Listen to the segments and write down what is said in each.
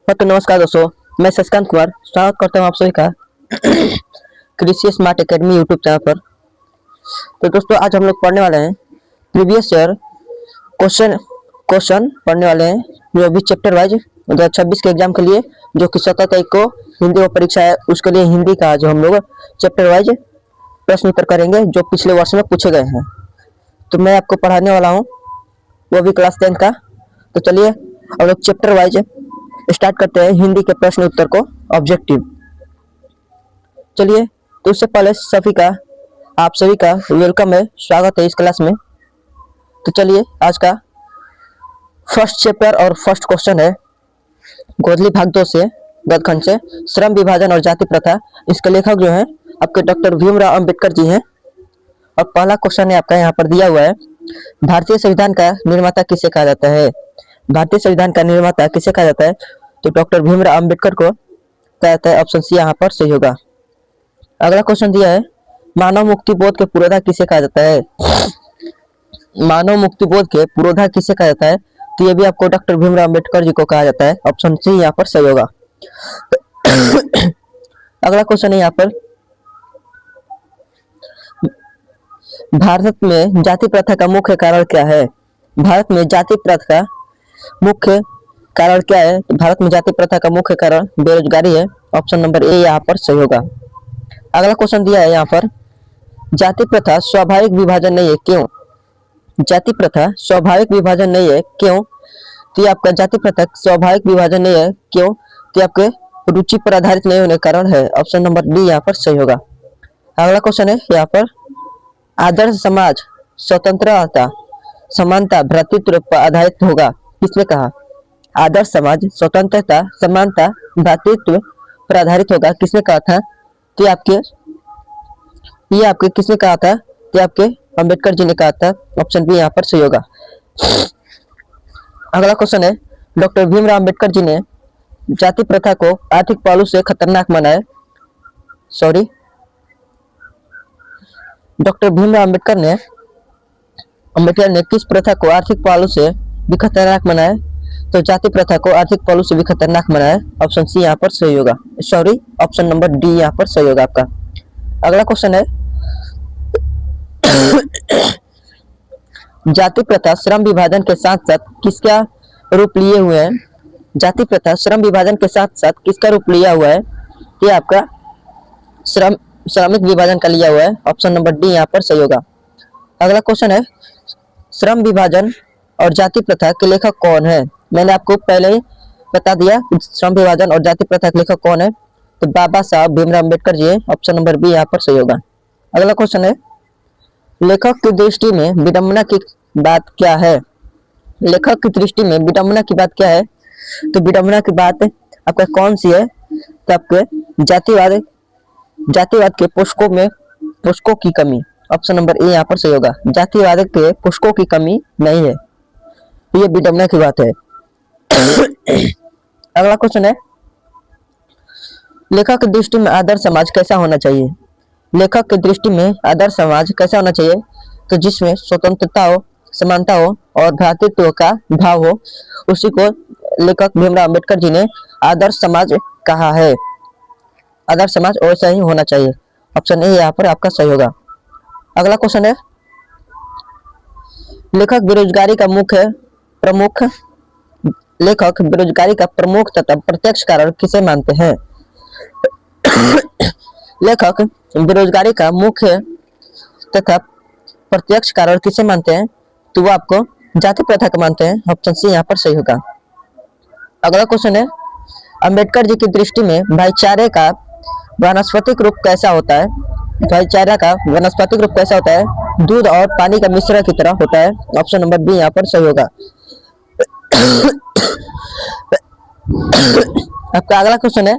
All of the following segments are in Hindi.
तो नमस्कार दोस्तों, मैं शशिकांत कुमार स्वागत करता हूँ आप सभी का कृषि स्मार्ट एकेडमी यूट्यूब चैनल पर। तो दोस्तों आज हम लोग पढ़ने वाले हैं प्रीवियस ईयर क्वेश्चन क्वेश्चन पढ़ने वाले हैं जो अभी चैप्टर वाइज 2026 के एग्जाम के लिए, जो कि 17 तारीख को हिंदी में परीक्षा है, उसके लिए हिंदी का जो हम लोग चैप्टर वाइज प्रश्न उत्तर करेंगे जो पिछले वर्ष में पूछे गए हैं। तो मैं आपको पढ़ाने वाला हूँ, वो भी क्लास 10 का। तो चलिए हम लोग चैप्टर वाइज स्टार्ट करते हैं हिंदी के प्रश्न उत्तर को, ऑब्जेक्टिव। चलिए, तो उससे पहले आप सभी का वेलकम है, स्वागत है इस क्लास में। तो चलिए आज का फर्स्ट चैप्टर और फर्स्ट क्वेश्चन है गोदली भाग 2 से गदखंड से, श्रम विभाजन और जाति प्रथा। इसके लेखक जो है आपके डॉक्टर भीमराव अंबेडकर जी हैं। और पहला क्वेश्चन है आपका यहाँ पर दिया हुआ है, भारतीय संविधान का निर्माता किसे कहा जाता है? भारतीय संविधान का निर्माता किसे कहा जाता है? तो डॉक्टर भीमराव अंबेडकर को कहा जाता है। ऑप्शन सी यहाँ पर सही होगा। अगला क्वेश्चन दिया है, मानव मुक्ति बोध के पुरोधा किसे कहा जाता है? मानव मुक्ति बोध के पुरोधा किसे कहा जाता है? तो ये भी आपको डॉक्टर भीमराव अंबेडकर जी को कहा जाता है। ऑप्शन सी यहाँ पर सही होगा। अगला क्वेश्चन है यहाँ पर, भारत में जाति प्रथा का मुख्य कारण क्या है? भारत में जाति प्रथा का मुख्य कारण क्या है? तो भारत में जाति प्रथा का मुख्य कारण बेरोजगारी है। ऑप्शन नंबर ए यहाँ पर सही होगा। अगला क्वेश्चन दिया है यहाँ पर, जाति प्रथा स्वाभाविक विभाजन नहीं है, क्यों? जाति प्रथा स्वाभाविक विभाजन नहीं है, क्यों? तो आपका जाति प्रथा स्वाभाविक विभाजन नहीं है, क्यों? तो आपके रुचि पर आधारित नहीं होने के कारण है। ऑप्शन नंबर डी यहाँ पर सही होगा। अगला क्वेश्चन है यहाँ पर, आदर्श समाज स्वतंत्रता समानता भ्रातृत्व पर आधारित होगा, किसने कहा? आदर्श समाज स्वतंत्रता समानता भ्रातृत्व पर आधारित होगा, किसने कहा था? तो ये आपके किसने कहा था? तो आपके अंबेडकर जी ने कहा था। ऑप्शन बी यहाँ पर सही होगा। अगला क्वेश्चन है, डॉक्टर भीमराव अंबेडकर जी ने जाति प्रथा को आर्थिक पहलू से खतरनाक माना है। डॉक्टर भीमराव अंबेडकर ने किस प्रथा को आर्थिक पहलू से भी खतरनाक माना है? तो जाति प्रथा को आर्थिक पहलू से भी खतरनाक माना है। ऑप्शन सी यहाँ पर सही होगा। ऑप्शन नंबर डी यहाँ पर सही होगा आपका। अगला क्वेश्चन है, जाति प्रथा श्रम विभाजन के साथ साथ किसका रूप लिए हुए हैं? जाति प्रथा श्रम विभाजन के साथ साथ किसका रूप लिया हुआ है? ये आपका श्रमिक विभाजन का लिया हुआ है। ऑप्शन नंबर डी यहाँ पर सही होगा। अगला क्वेश्चन है, श्रम विभाजन और जाति प्रथा के लेखक कौन है? मैंने आपको पहले ही बता दिया श्रम विभाजन और जाति प्रथा के लेखक कौन है, तो बाबा साहब भीमराव अंबेडकर जी है। ऑप्शन नंबर बी यहाँ पर सही होगा। अगला क्वेश्चन है, लेखक की दृष्टि में विडंबना की बात क्या है? लेखक की दृष्टि में विडंबना की बात क्या है? तो विडंबना की बात आपका कौन सी है? तो आपके जातिवाद के पोषकों की कमी। ऑप्शन नंबर ए यहाँ पर सही होगा। जातिवाद के पोषकों की कमी नहीं है, ये विडंबना की बात है। अगला क्वेश्चन है, लेखक की दृष्टि में आदर्श समाज कैसा होना चाहिए? लेखक की दृष्टि में आदर्श समाज कैसा होना चाहिए? तो जिसमें स्वतंत्रता हो, समानता हो और भ्रातृत्व का भाव हो, उसी को लेखक भीमराव अंबेडकर जी ने आदर्श समाज कहा है। आदर्श समाज वैसा ही होना चाहिए। ऑप्शन ए यहाँ पर आपका सही होगा। अगला क्वेश्चन है, लेखक बेरोजगारी का प्रमुख तथा प्रत्यक्ष कारण किसे मानते हैं? लेखक बेरोजगारी का मुख्य तथा प्रत्यक्ष कारण किसे मानते हैं? तो वो आपको जाति प्रथा को मानते हैं। ऑप्शन सी यहाँ पर सही होगा। अगला क्वेश्चन है, अंबेडकर जी की दृष्टि में भाईचारे का वानस्पतिक रूप कैसा होता है? भाईचारा का वानस्पतिक रूप कैसा होता है? दूध और पानी का मिश्रण की तरह होता है। ऑप्शन नंबर बी यहाँ पर सही होगा। आपका अगला क्वेश्चन है,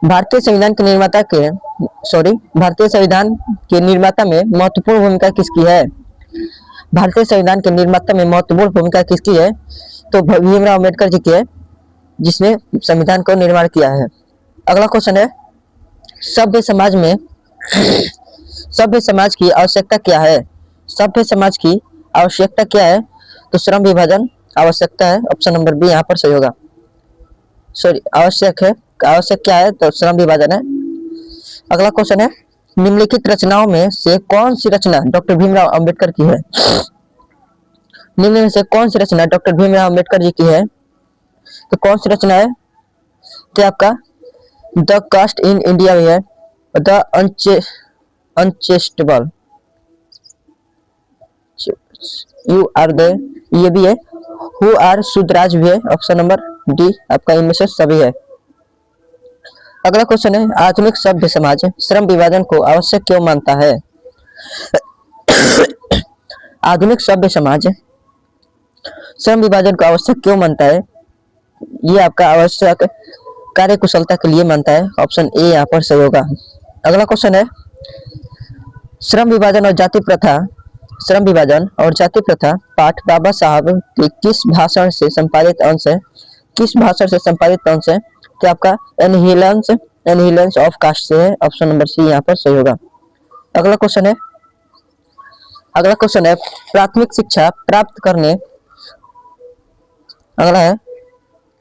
भारतीय संविधान के निर्माता में महत्वपूर्ण भूमिका किसकी है? भारतीय संविधान के निर्माता में महत्वपूर्ण भूमिका किसकी है? तो भीमराव अंबेडकर जी की है, जिसने संविधान को निर्माण किया है। अगला क्वेश्चन है, सभ्य समाज की आवश्यकता क्या है? सभ्य समाज की आवश्यकता क्या है? तो श्रम विभाजन आवश्यकता है, ऑप्शन नंबर बी यहाँ पर सही होगा। सॉरी, आवश्यक है, आवश्यक क्या है तो श्रम विभाजन है। अगला क्वेश्चन है, निम्नलिखित रचनाओं में से कौन सी रचना डॉक्टर भीमराव अंबेडकर की है? निम्न में से कौन सी रचना डॉक्टर भीमराव अंबेडकर जी की है? तो कौन सी रचना है? तो आपका द कास्ट इन इंडिया भी है, द अनचेस्टेबल यू आर दे ये भी है, हु आर सुधराज भी है, ऑप्शन नंबर डी आपका इनमें से सभी है। अगला क्वेश्चन है, आधुनिक सभ्य समाज श्रम विभाजन को आवश्यक क्यों मानता है? आधुनिक सभ्य समाज श्रम विभाजन को आवश्यक क्यों मानता है? ये आपका आवश्यक कार्य कुशलता के लिए मानता है, ऑप्शन ए यहाँ पर सही होगा। अगला क्वेश्चन है, श्रम विभाजन और जाति प्रथा, श्रम विभाजन और जाति प्रथा पाठ बाबा साहब के किस भाषण से संपादित अंश है? किस भाषण से संपादित अंश है? तो आपका एनहिलेंस ऑफ कास्ट से है, ऑप्शन नंबर सी यहाँ पर सही होगा। अगला क्वेश्चन है, प्राथमिक शिक्षा प्राप्त करने, अगला है,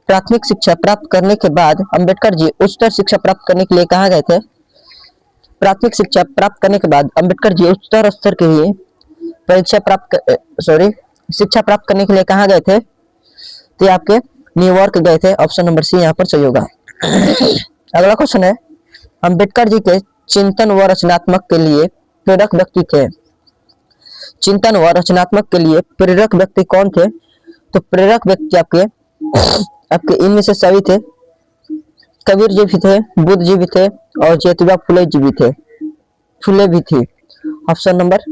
प्राथमिक शिक्षा प्राप्त करने के बाद अंबेडकर जी उच्चतर शिक्षा प्राप्त करने के लिए कहाँ गए थे? प्राथमिक शिक्षा प्राप्त करने के बाद अंबेडकर जी उच्चतर स्तर के लिए शिक्षा प्राप्त करने के लिए कहाँ गए थे? तो आपके न्यूयॉर्क गए थे, ऑप्शन नंबर सी यहाँ पर सही होगा। अगला क्वेश्चन है, अंबेडकर जी के चिंतन व रचनात्मक के लिए प्रेरक व्यक्ति थे। चिंतन व रचनात्मक के लिए प्रेरक व्यक्ति कौन थे? तो प्रेरक व्यक्ति आपके इनमें से सभी थे, कबीर जी भी थे, बुद्ध जी भी थे और ज्योतिबा फुले जी भी थे, फुले भी थी, ऑप्शन नंबर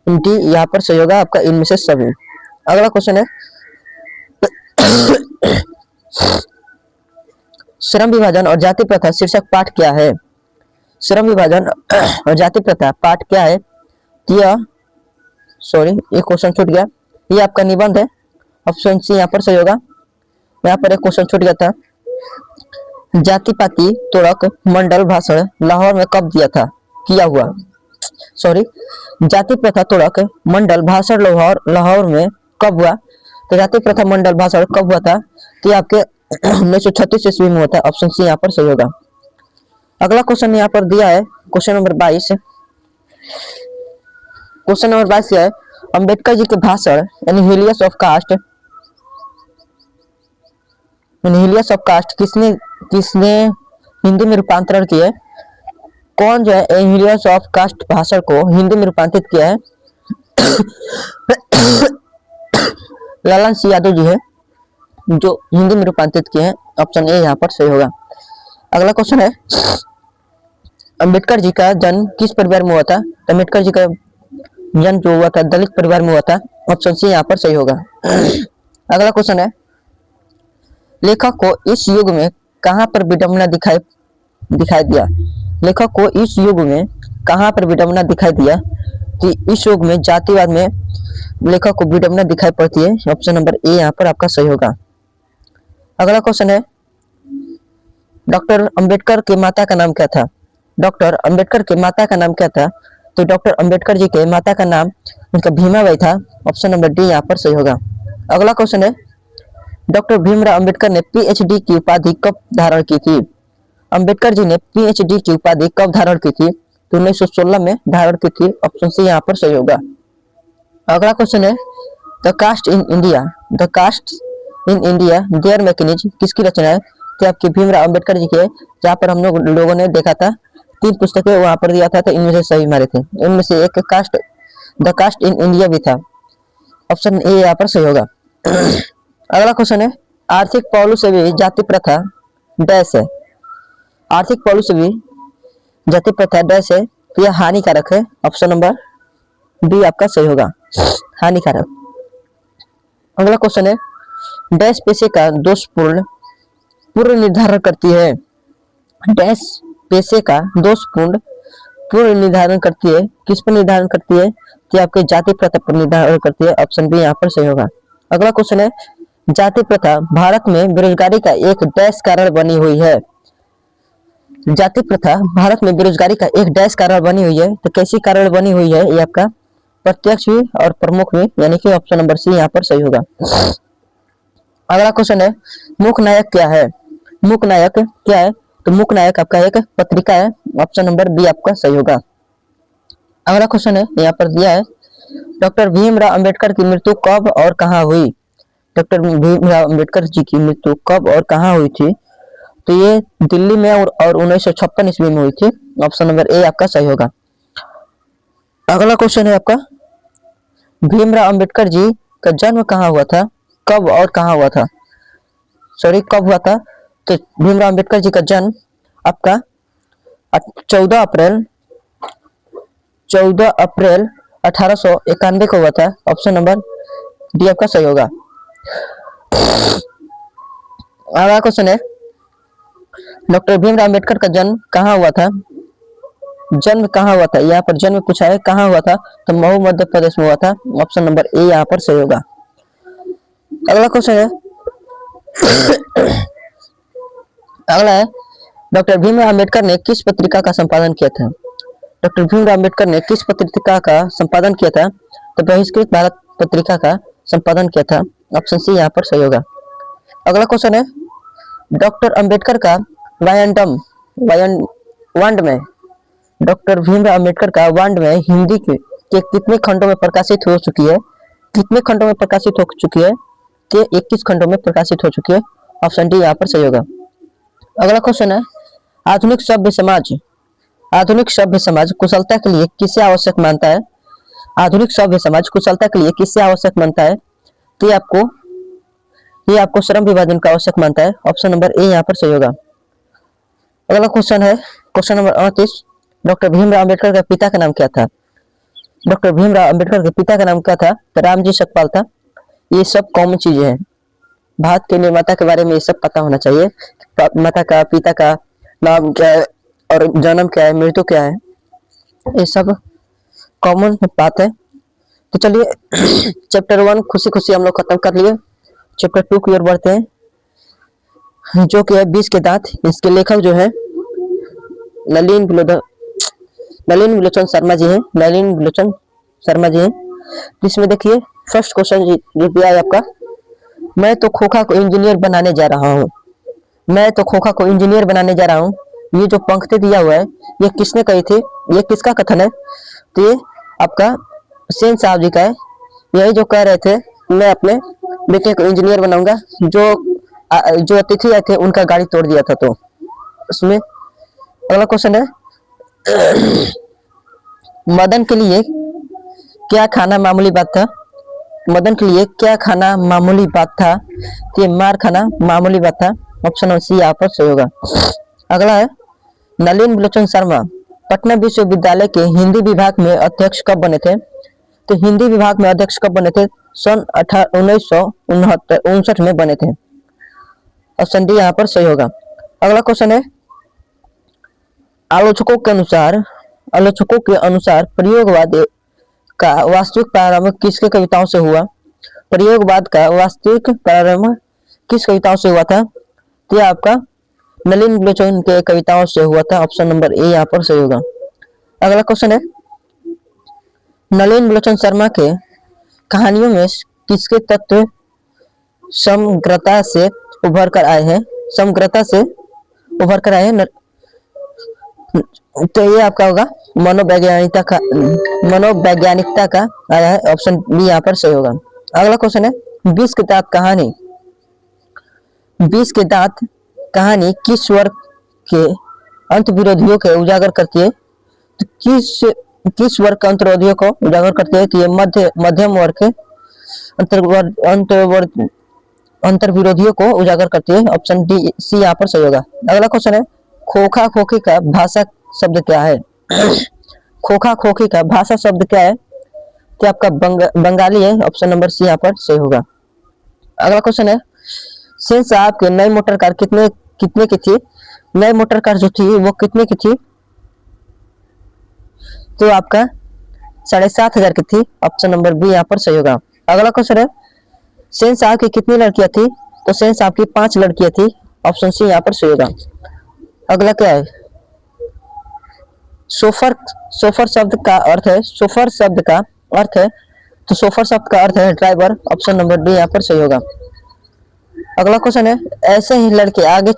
डी यहाँ पर सही होगा आपका इनमें से सभी। अगला क्वेश्चन है, श्रम विभाजन और जाति प्रथा शीर्षक पाठ क्या है? श्रम विभाजन और जाति प्रथा पाठ क्या है? यह ये क्वेश्चन छूट गया, ये आपका निबंध है, ऑप्शन सी यहाँ पर सही होगा। यहाँ पर एक क्वेश्चन छूट गया था, जाति पाति तोड़क मंडल भाषण लाहौर में कब किया हुआ? जाति प्रथा तोड़क मंडल भाषण लाहौर में कब हुआ? तो जाति प्रथा मंडल भाषण कब हुआ था? तो आपके 1936 ईस्वी में हुआ था, ऑप्शन सी यहाँ पर सही होगा। अगला क्वेश्चन यहाँ पर दिया है, क्वेश्चन नंबर 22। क्वेश्चन नंबर 22 है, अंबेडकर जी के भाषण एनहिलियस ऑफ कास्ट किसने हिंदी में रूपांतरण किया है? कौन जो है एनहिलियस ऑफ कास्ट भाषण को हिंदी में रूपांतरित किया है? लालन सिंह यादव जी है जो हिंदी में रूपांतरित किए हैं, ऑप्शन ए यहाँ पर सही होगा। अगला क्वेश्चन है, अंबेडकर जी का जन्म किस परिवार में हुआ था? अंबेडकर जी का जन्म जो हुआ था दलित परिवार में हुआ था, ऑप्शन सी यहाँ पर सही होगा। अगला क्वेश्चन है, लेखक को इस युग में कहां पर विडंबना दिखाई दिया? लेखक को इस युग में कहां पर विडंबना दिखाई दिया? कि इस युग में जातिवाद में लेखक को विडंबना दिखाई पड़ती है, ऑप्शन नंबर ए यहाँ पर आपका सही होगा। अगला क्वेश्चन है, डॉक्टर अंबेडकर के माता का नाम क्या था? डॉक्टर अंबेडकर के माता का नाम क्या था? तो डॉक्टर अंबेडकर जी के माता का नाम उनका भीमाबाई था, ऑप्शन नंबर डी यहाँ पर सही होगा। अगला क्वेश्चन है, डॉक्टर भीमराव अंबेडकर ने पीएचडी की उपाधि कब धारण की थी? अंबेडकर जी ने पीएचडी की उपाधि कब धारण की थी? तो 1916 में धारण की थी, ऑप्शन सी यहाँ पर सही होगा। अगला क्वेश्चन है, the caste in India their mechanism किसकी रचना है? तो आपके भीमराव अंबेडकर जी के, जहाँ पर हम लोगों ने देखा था 3 पुस्तकें वहां पर दिया था, तो इनमें से सही मारे थे। इनमें से एक द कास्ट इन इंडिया भी था, ऑप्शन ए यहाँ पर सही होगा। अगला क्वेश्चन है, आर्थिक पहलू से भी जाति प्रथा डैश है। आर्थिक पहलू से भी जाति प्रथा डैश है, तो यह हानिकारक है, ऑप्शन नंबर डी आपका सही होगा, हानिकारक। अगला क्वेश्चन है, डैश पेशे का दोषपूर्ण पूर्व निर्धारण करती है। डैश पेशे का दोषपूर्ण पूर्व निर्धारण करती है, किस पर निर्धारण करती है? कि आपके जाति प्रथा पर निर्धारण करती है, ऑप्शन बी यहाँ पर सही होगा। अगला क्वेश्चन है, जाति प्रथा भारत में बेरोजगारी का एक डैश कारण बनी हुई है। जाति प्रथा भारत में बेरोजगारी का एक डैश कारण बनी हुई है, तो कैसी कारण बनी हुई है? ये आपका प्रत्यक्ष भी और प्रमुख भी, यानी कि ऑप्शन नंबर सी यहाँ पर सही होगा। अगला क्वेश्चन है मूक नायक क्या है? मूक नायक क्या है? तो मूक नायक आपका एक पत्रिका है। ऑप्शन नंबर बी आपका सही होगा। अगला क्वेश्चन है यहाँ पर दिया है डॉक्टर भीमराव अंबेडकर की मृत्यु कब और कहाँ हुई? डॉक्टर भीमराव अंबेडकर जी की मृत्यु कब और कहाँ हुई थी? तो ये दिल्ली में और 1956 ईस्वी में हुई थी। ऑप्शन नंबर ए आपका सही होगा। अगला क्वेश्चन है आपका भीमराव अंबेडकर जी का जन्म कहाँ हुआ था? कब और कहाँ हुआ था? सॉरी, कब हुआ था? तो भीमराव अंबेडकर जी का जन्म आपका 14 अप्रैल 1891 को हुआ था। ऑप्शन नंबर डी आपका सही होगा। अगला क्वेश्चन है डॉक्टर भीमराव अंबेडकर का जन्म कहाँ हुआ था? जन्म कहाँ हुआ था? यहाँ पर जन्म पूछा है कहाँ हुआ था, तो मऊ मध्य प्रदेश में हुआ था। ऑप्शन नंबर ए यहाँ पर सही होगा। अगला क्वेश्चन है अगला है डॉक्टर भीमराव अंबेडकर ने किस पत्रिका का संपादन किया था? डॉक्टर भीमराव अंबेडकर ने किस पत्रिका का संपादन किया था? तो बहिष्कृत भारत पत्रिका का संपादन किया था। ऑप्शन सी यहाँ पर सही होगा। अगला क्वेश्चन है डॉक्टर अंबेडकर का वायंडम वांड में डॉक्टर भीमराव अंबेडकर का वांड में हिंदी के कितने खंडों में प्रकाशित हो चुकी है? कितने खंडों में प्रकाशित हो चुकी है? के 21 खंडों में प्रकाशित हो चुकी है। ऑप्शन डी यहाँ पर सही होगा। अगला क्वेश्चन है आधुनिक सभ्य समाज कुशलता के लिए किसे आवश्यक मानता है? आधुनिक सभ्य समाज कुशलता के लिए किसे आवश्यक मानता है? तो ये आपको श्रम विभाजन का आवश्यक मानता है। ऑप्शन नंबर ए यहाँ पर सही होगा। अगला क्वेश्चन है question number 38 doctor Bhimrao Ambedkar का पिता का नाम क्या था? डॉक्टर भीमराव अंबेडकर के पिता का नाम क्या था? तो रामजी सकपाल था। ये सब कॉमन चीजें हैं, भारत के निर्माता के बारे में ये सब पता होना चाहिए। माता का पिता का नाम क्या है और जन्म क्या है, मृत्यु क्या है, ये सब कॉमन बात है। तो चलिए चैप्टर 1 खुशी खुशी हम लोग खत्म कर लिए। चैप्टर 2 की ओर बढ़ते हैं जो कि है 20 के दांत। इसके लेखक जो है नलिन विलोचन शर्मा जी हैं। नलिन विलोचन शर्मा जी हैं। इसमें देखिए फर्स्ट क्वेश्चन जो दिया है आपका मैं तो खोखा को इंजीनियर बनाने जा रहा हूँ। मैं तो खोखा को इंजीनियर बनाने जा रहा हूँ। ये जो पंक्ति दिया हुआ है ये किसने कही थी? ये किसका कथन है? तो ये आपका सेन साहब जी का है। यही जो कह रहे थे मैं अपने बेटे को इंजीनियर बनाऊंगा। जो अतिथि आए थे उनका गाड़ी तोड़ दिया था। तो उसमें अगला क्वेश्चन है मदन के लिए क्या खाना मामूली बात था? मदन के लिए क्या खाना मामूली बात था? तो ये मार खाना मामूली बात था। ऑप्शन सी यहाँ पर सही होगा। अगला है नलिन विलोचन शर्मा पटना विश्वविद्यालय के हिंदी विभाग में अध्यक्ष कब बने थे? तो हिंदी विभाग में अध्यक्ष कब बने थे? सन 1959 में बने थे। ऑप्शन डी यहाँ पर सही होगा। अगला क्वेश्चन है आलोचकों के अनुसार प्रयोगवाद का वास्तविक प्रारंभ किसके कविताओं से हुआ? प्रयोगवाद का वास्तविक प्रारंभ किस कविताओं से हुआ था? तो यह आपका नलिन विलोचन के कविताओं से हुआ था। ऑप्शन नंबर ए यहाँ पर सही होगा। अगला क्वेश्चन है नलिन विलोचन शर्मा के कहानियों में किसके तत्व समग्रता से उभर कर आए हैं? समग्रता से उभर कर आए हैं। तो ये आपका होगा मनोवैज्ञानिकता का आया है। ऑप्शन बी यहाँ पर सही होगा। अगला क्वेश्चन है 20 के दांत कहानी किस वर्ग के अंत विरोधियों के उजागर करती है? तो किस वर्ग के अंतर्विरोधियों को उजागर करती है? कि ये मध्यम वर्ग के अंतर विरोधियों को उजागर करती है। ऑप्शन डी सी यहाँ पर सही होगा। अगला क्वेश्चन है खोखा खोखी का भाषा शब्द क्या है? खोखा खोखी का भाषा शब्द क्या है? तो आपका बंगाली है। ऑप्शन नंबर सी यहाँ पर सही होगा। अगला क्वेश्चन है सेन साहब के नई मोटर कार कितने की थी? नई मोटर कार जो थी वो कितने की थी? तो आपका 7,500 की थी। ऑप्शन नंबर बी यहाँ पर सही होगा। अगला क्वेश्चन है सेन साहब की कितनी लड़कियां थी? तो सेन साहब की 5 लड़कियां थी। ऑप्शन सी यहाँ पर सही होगा। अगला क्या है सोफर शब्द का अर्थ है तो सोफर शब्द का अर्थ है ड्राइवर। ऑप्शन नंबर डी यहाँ पर सही होगा। अगला क्वेश्चन है, ऐसे ही लड़के आगे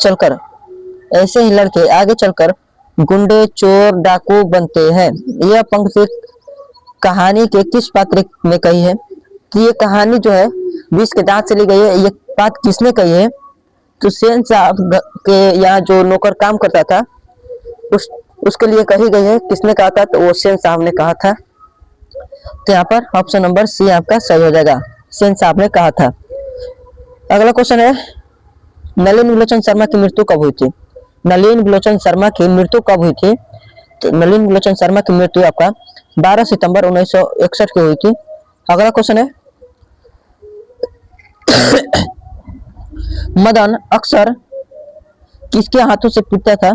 चलकर गुंडे, चोर, डाकू बनते हैं। यह पंक्ति कहानी के किस पात्र ने कही है? कि ये कहानी जो है 20 के दांत से ली गई है। ये बात किसने कही है? तो सेन साहब के यहाँ जो नौकर काम करता था उस उसके लिए कही गई है। किसने कहा था? तो वो सेन साहब ने कहा था। तो यहाँ पर ऑप्शन नंबर सी आपका सही हो जाएगा, सेन साहब ने कहा था। अगला क्वेश्चन है, नलिन विलोचन शर्मा की मृत्यु कब हुई थी? नलिन विलोचन शर्मा की मृत्यु कब हुई थी? तो नलिन विलोचन शर्मा की मृत्यु आपका 12 सितंबर 1961 की हुई थी। अगला क्वेश्चन है, मदन अक्सर किसके हाथों से पीटता था?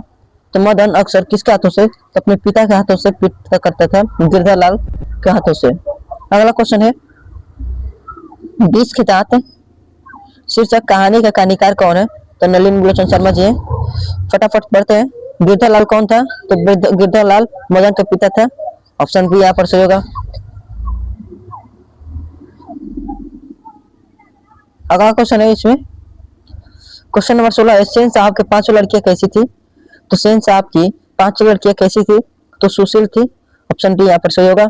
तो मदन अक्सर किसके हाथों से? तो अपने पिता के हाथों से पीटा करता था, गिरधालाल के हाथों से। अगला क्वेश्चन है, 20 के दांत शीर्षक कहानी का कहानीकार कौन है? तो नलिन विलोचन शर्मा जी है। फटाफट पढ़ते हैं। गिरधालाल कौन था? तो गिरधालाल मदन का पिता था। ऑप्शन बी यहाँ पर सही होगा। अगला क्वेश्चन है इसमें, क्वेश्चन नंबर 16 है, सेन साहब के 5 लड़कियां कैसी थी? तो सेन साहब की 5 लड़कियां कैसी थी? तो सुशील थी। ऑप्शन डी यहाँ पर सही होगा।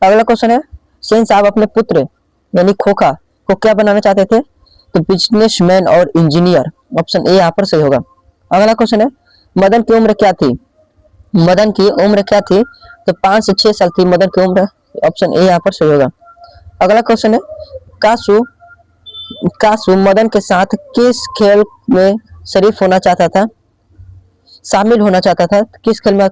अगला क्वेश्चन है, सेन साहब अपने पुत्र यानी खोखा को क्या बनाना चाहते थे? तो बिजनेसमैन और इंजीनियर। ऑप्शन ए यहाँ पर सही होगा। अगला क्वेश्चन है, मदन की उम्र क्या थी? मदन की उम्र क्या थी? तो 5 से 6 साल थी मदन की उम्र। ऑप्शन ए यहाँ पर सही होगा। अगला क्वेश्चन है, कासु कासु मदन के साथ किस खेल में शरीफ होना चाहता था, शामिल होना चाहता था? किस खेल में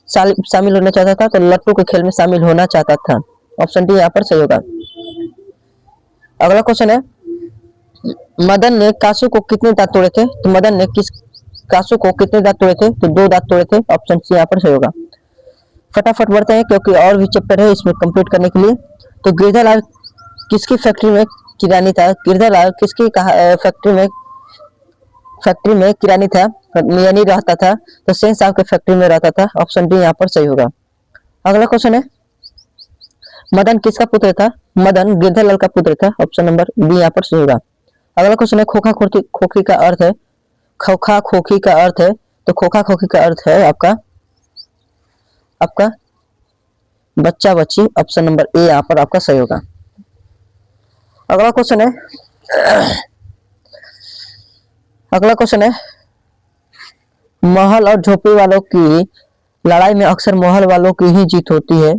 शामिल होना चाहता था? तो लट्टू के खेल में शामिल होना चाहता था। ऑप्शन डी यहाँ पर सही होगा। अगला क्वेश्चन है, मदन ने कासु को कितने दांत तोड़े थे? तो मदन ने कासु को कितने दांत तोड़े थे? तो 2 दांत तोड़े थे। ऑप्शन सी यहाँ पर सही होगा। फटाफट बढ़ते हैं क्योंकि और भी चैप्टर है इसमें कंप्लीट करने के लिए। तो गिरधालाल किसकी फैक्ट्री में किरानी था? गिरधालाल किसकी फैक्ट्री में किरानी था यानी रहता था? तो सेन साहब के फैक्ट्री में रहता था। ऑप्शन डी यहाँ पर सही होगा। अगला क्वेश्चन है, मदन किसका पुत्र था? मदन गिरधालाल का पुत्र था। ऑप्शन नंबर बी यहाँ पर सही होगा। अगला क्वेश्चन है, खोखा खोखी का अर्थ है, खोखा खोखी का अर्थ है। तो खोखा खोखी का अर्थ है आपका बच्चा बच्ची। ऑप्शन नंबर ए यहाँ पर आपका सही होगा। अगला क्वेश्चन है, महल और झोपड़ी वालों की लड़ाई में अक्सर महल वालों की ही जीत होती है,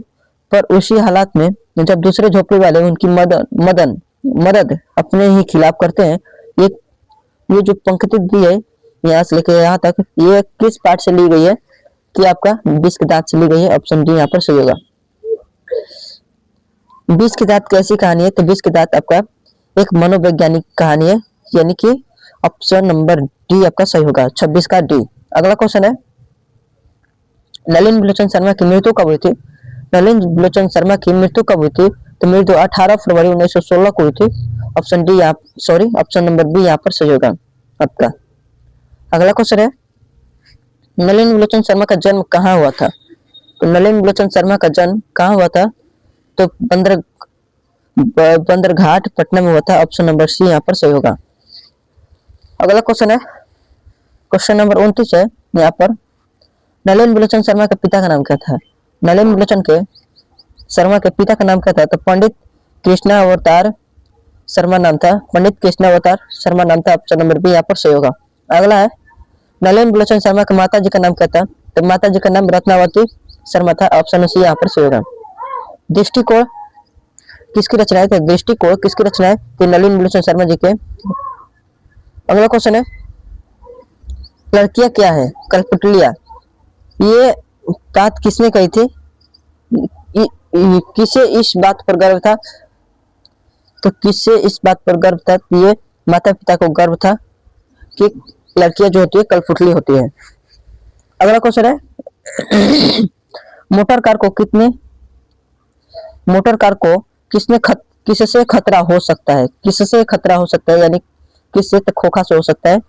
पर उसी हालात में जब दूसरे झोपड़ी वाले उनकी मदद अपने ही खिलाफ करते हैं। ये जो पंक्ति दी है यहाँ से लेकर यहाँ तक, ये किस पार्ट से ली गई है? कि आपका 20 के दांत से ली गई है। ऑप्शन डी यहाँ पर सही होगा। 20 के दांत कैसी कहानी है? तो 20 के दांत आपका एक मनोवैज्ञानिक कहानी है, यानी कि ऑप्शन नंबर डी आपका सही होगा, 26 का डी। अगला क्वेश्चन है, नलिन विलोचन शर्मा की मृत्यु कब हुई थी? नलिन विलोचन शर्मा की मृत्यु कब हुई थी? तो मृत्यु 18 फरवरी 1916 को हुई थी। Option D option number B यहाँ पर सही होगा आपका। अगला क्वेश्चन है, नलिन विलोचन शर्मा का जन्म कहाँ हुआ था? तो नलिन विलोचन शर्मा का जन्म कहाँ हुआ था? तो बंदरघाट पटना में हुआ था। ऑप्शन नंबर सी यहाँ पर सही होगा। अगला क्वेश्चन है, क्वेश्चन नंबर 29 है यहाँ पर, नलिन विलोचन शर्मा के पिता का नाम क्या था? नलिन विलोचन के शर्मा के पिता का नाम क्या था? तो पंडित कृष्णावतार शर्मा नाम था। पंडित कृष्णावतार शर्मा नाम था। ऑप्शन नंबर बी यहाँ पर सही होगा। अगला है, नलिन विलोचन शर्मा के माता जी का नाम क्या था? तो माता जी का नाम रत्नावती शर्मा था। ऑप्शन सी यहाँ पर सही होगा। दृष्टिकोण किसकी रचना है? तो दृष्टिकोण किसकी रचना है? तो नलिन विलोचन शर्मा जी के। अगला क्वेश्चन है, लड़कियां क्या है? कठपुतलियां। ये बात किसने कही थी? किसे इस बात पर गर्व था? तो किससे इस बात पर गर्व था? ये माता पिता को गर्व था कि लड़कियां जो होती है कठपुतली होती है। अगला क्वेश्चन है, मोटर कार को किससे खतरा हो सकता है? किससे खतरा हो सकता है यानी किससे? तो खोखा से हो सकता है।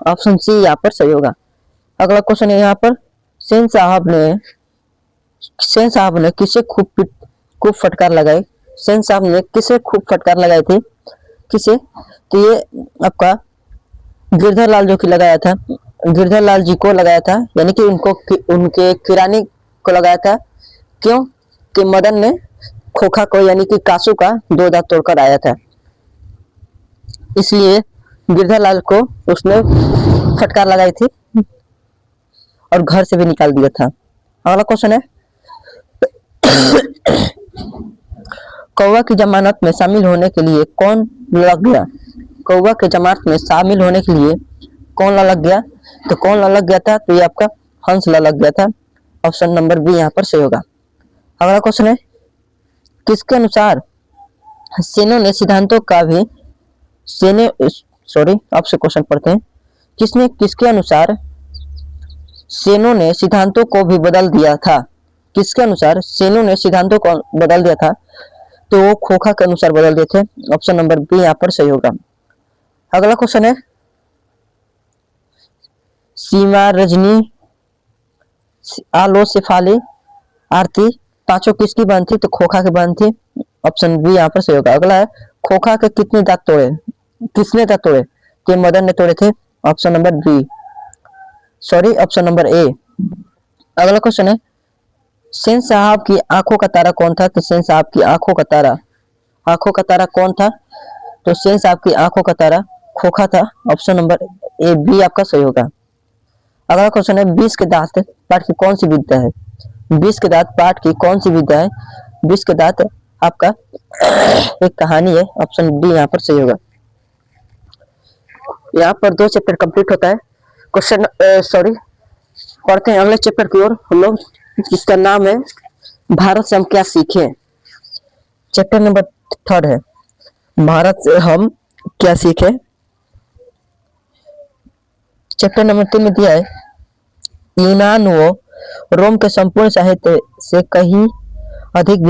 ऑप्शन सी यहाँ पर सही होगा। अगला क्वेश्चन है यहाँ पर, सेन साहब ने किसे खूब फटकार लगाई? सेन साहब ने किसे खूब फटकार लगाई थी? किसे? तो ये आपका गिरधर लाल जो कि लगाया था, गिरधर लाल जी को लगाया था, यानी कि उनको उनके किरानी को लगाया था। क्यों? कि मदन ने खोखा को यानी कि कासू का 2 दांत तोड़कर आया था, इसलिए गिरधर लाल को उसने फटकार लगाई थी और घर से भी निकाल दिया था। अगला क्वेश्चन है, कौवा की जमानत में शामिल होने के लिए कौन लग गया? कौवा की जमानत में शामिल होने के लिए कौन लग गया? तो कौन लग गया था? तो ये आपका हंस लग गया था। ऑप्शन नंबर बी यहाँ पर सही होगा। अगला क्वेश्चन है, किसके अनुसार सेनों ने सिद्धांतों का भी आपसे क्वेश्चन पढ़ते हैं। किसके अनुसार सेनों ने सिद्धांतों को भी बदल दिया था? किसके अनुसार सेनों ने सिद्धांतों को बदल दिया था? तो वो खोखा के अनुसार बदल दिए थे। ऑप्शन नंबर बी यहाँ पर सही होगा। अगला क्वेश्चन है, सीमा, रजनी, आलो, शेफाली, आरती पांचों किसकी बहन थी? तो खोखा की बहन थी। ऑप्शन बी यहाँ पर सही होगा। अगला है, खोखा के कितने दांत तोड़े? किसने दांत तोड़े? तो मदन ने तोड़े थे। Option number A. अगला क्वेश्चन है, सेन साहब की आंखों का तारा कौन था? तो सेन साहब की आंखों का तारा कौन था? तो सेन साहब की आंखों का तारा खोखा था। ऑप्शन नंबर ए बी आपका सही होगा। अगला क्वेश्चन है, 20 के दांत पाठ की कौन सी विद्या है? 20 के दांत पाठ की कौन सी विद्या है? 20 के दांत आपका एक कहानी है। ऑप्शन डी यहाँ पर सही होगा। यहाँ पर 2 चैप्टर कंप्लीट होता है। पढ़ते हैं अगले चैप्टर की ओर हम लोग, जिसका नाम है भारत से हम क्या सीखे। चैप्टर नंबर 3 है, भारत से हम क्या सीखे। चैप्टर नंबर 3 में दिया है, यूनान व रोम के संपूर्ण साहित्य से कहीं अधिक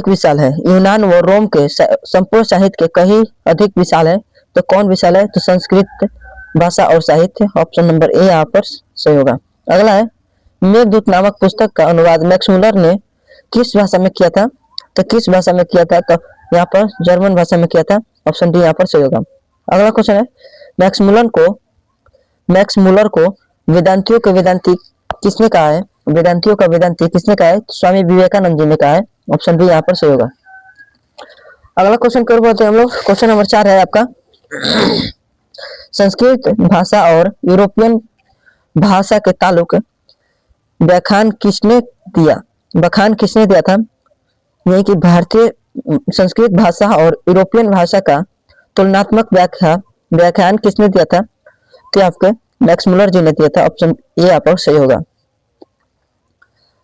विशाल है। यूनान व रोम के संपूर्ण साहित्य के कहीं अधिक विशाल है। तो कौन विशाल है? तो संस्कृत भाषा और साहित्य। ऑप्शन नंबर ए यहाँ पर सही होगा। अगला है, मेघदूत नामक पुस्तक का अनुवाद मैक्स मुलर ने किस भाषा में किया था? तो किस भाषा में किया था? तो यहाँ पर जर्मन भाषा में किया था। ऑप्शन डी यहाँ पर सही होगा। अगला क्वेश्चन है, मैक्स मुलर को वेदांतियों के वेदांती किसने कहा है? वेदांतियों का वेदांती किसने कहा है? स्वामी विवेकानंद जी ने कहा है। ऑप्शन बी यहाँ पर सही होगा। अगला क्वेश्चन कर बोलते हैं हम लोग। क्वेश्चन नंबर 4 है आपका, संस्कृत भाषा और यूरोपियन भाषा के ताल्लुक बखान किसने दिया था? यही कि भारतीय संस्कृत भाषा और यूरोपियन भाषा का तुलनात्मक व्याख्यान किसने दिया था? तो आपके मैक्स मुलर जी ने दिया था। ऑप्शन ए आप सही होगा।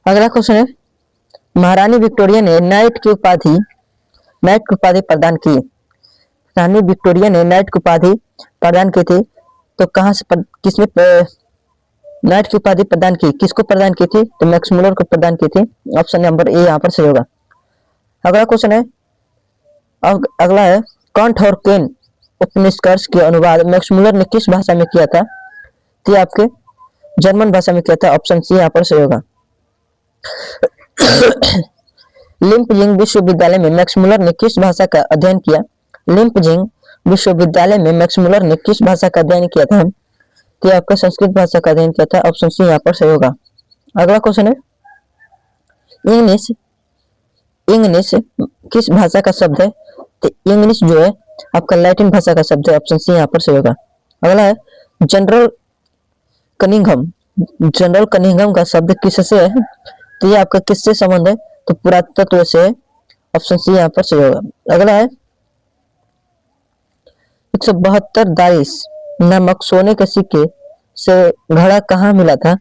अगला क्वेश्चन है, महारानी विक्टोरिया ने नाइट की उपाधि प्रदान की। रानी विक्टोरिया ने नाइट की उपाधि प्रदान की थी, तो कहां से किसने नाइट की उपाधि प्रदान की? किसको प्रदान की थी? तो मैक्स मुलर को प्रदान की थी। ऑप्शन नंबर ए यहाँ पर सही होगा। अगला क्वेश्चन है, अगला है, कंठ और केन उपनिष्कर्ष के अनुवाद मैक्स मुलर ने किस भाषा में किया था? तो आपके जर्मन भाषा में किया था। ऑप्शन सी यहाँ पर सही होगा। लिम्पजिंग विश्वविद्यालय में मैक्स मुलर ने किस भाषा का अध्ययन किया? लिम्पजिंग विश्वविद्यालय में मैक्स मुलर ने किस भाषा का अध्ययन किया था? तो आपका संस्कृत भाषा का अध्ययन किया था। ऑप्शन सी यहाँ पर सही होगा। अगला क्वेश्चन है, इंग्लिश किस भाषा का शब्द है? तो इंग्लिश जो है आपका लैटिन भाषा का शब्द है। ऑप्शन सी यहाँ पर सही होगा। अगला है, जनरल कनिंघम का शब्द किससे है? तो ये आपका किससे संबंध है? तो पुरातत्व से। ऑप्शन सी यहाँ पर सही होगा। अगला है, 172 दारिस नामक सोने के सिक्के से घड़ा कहाँ मिला था?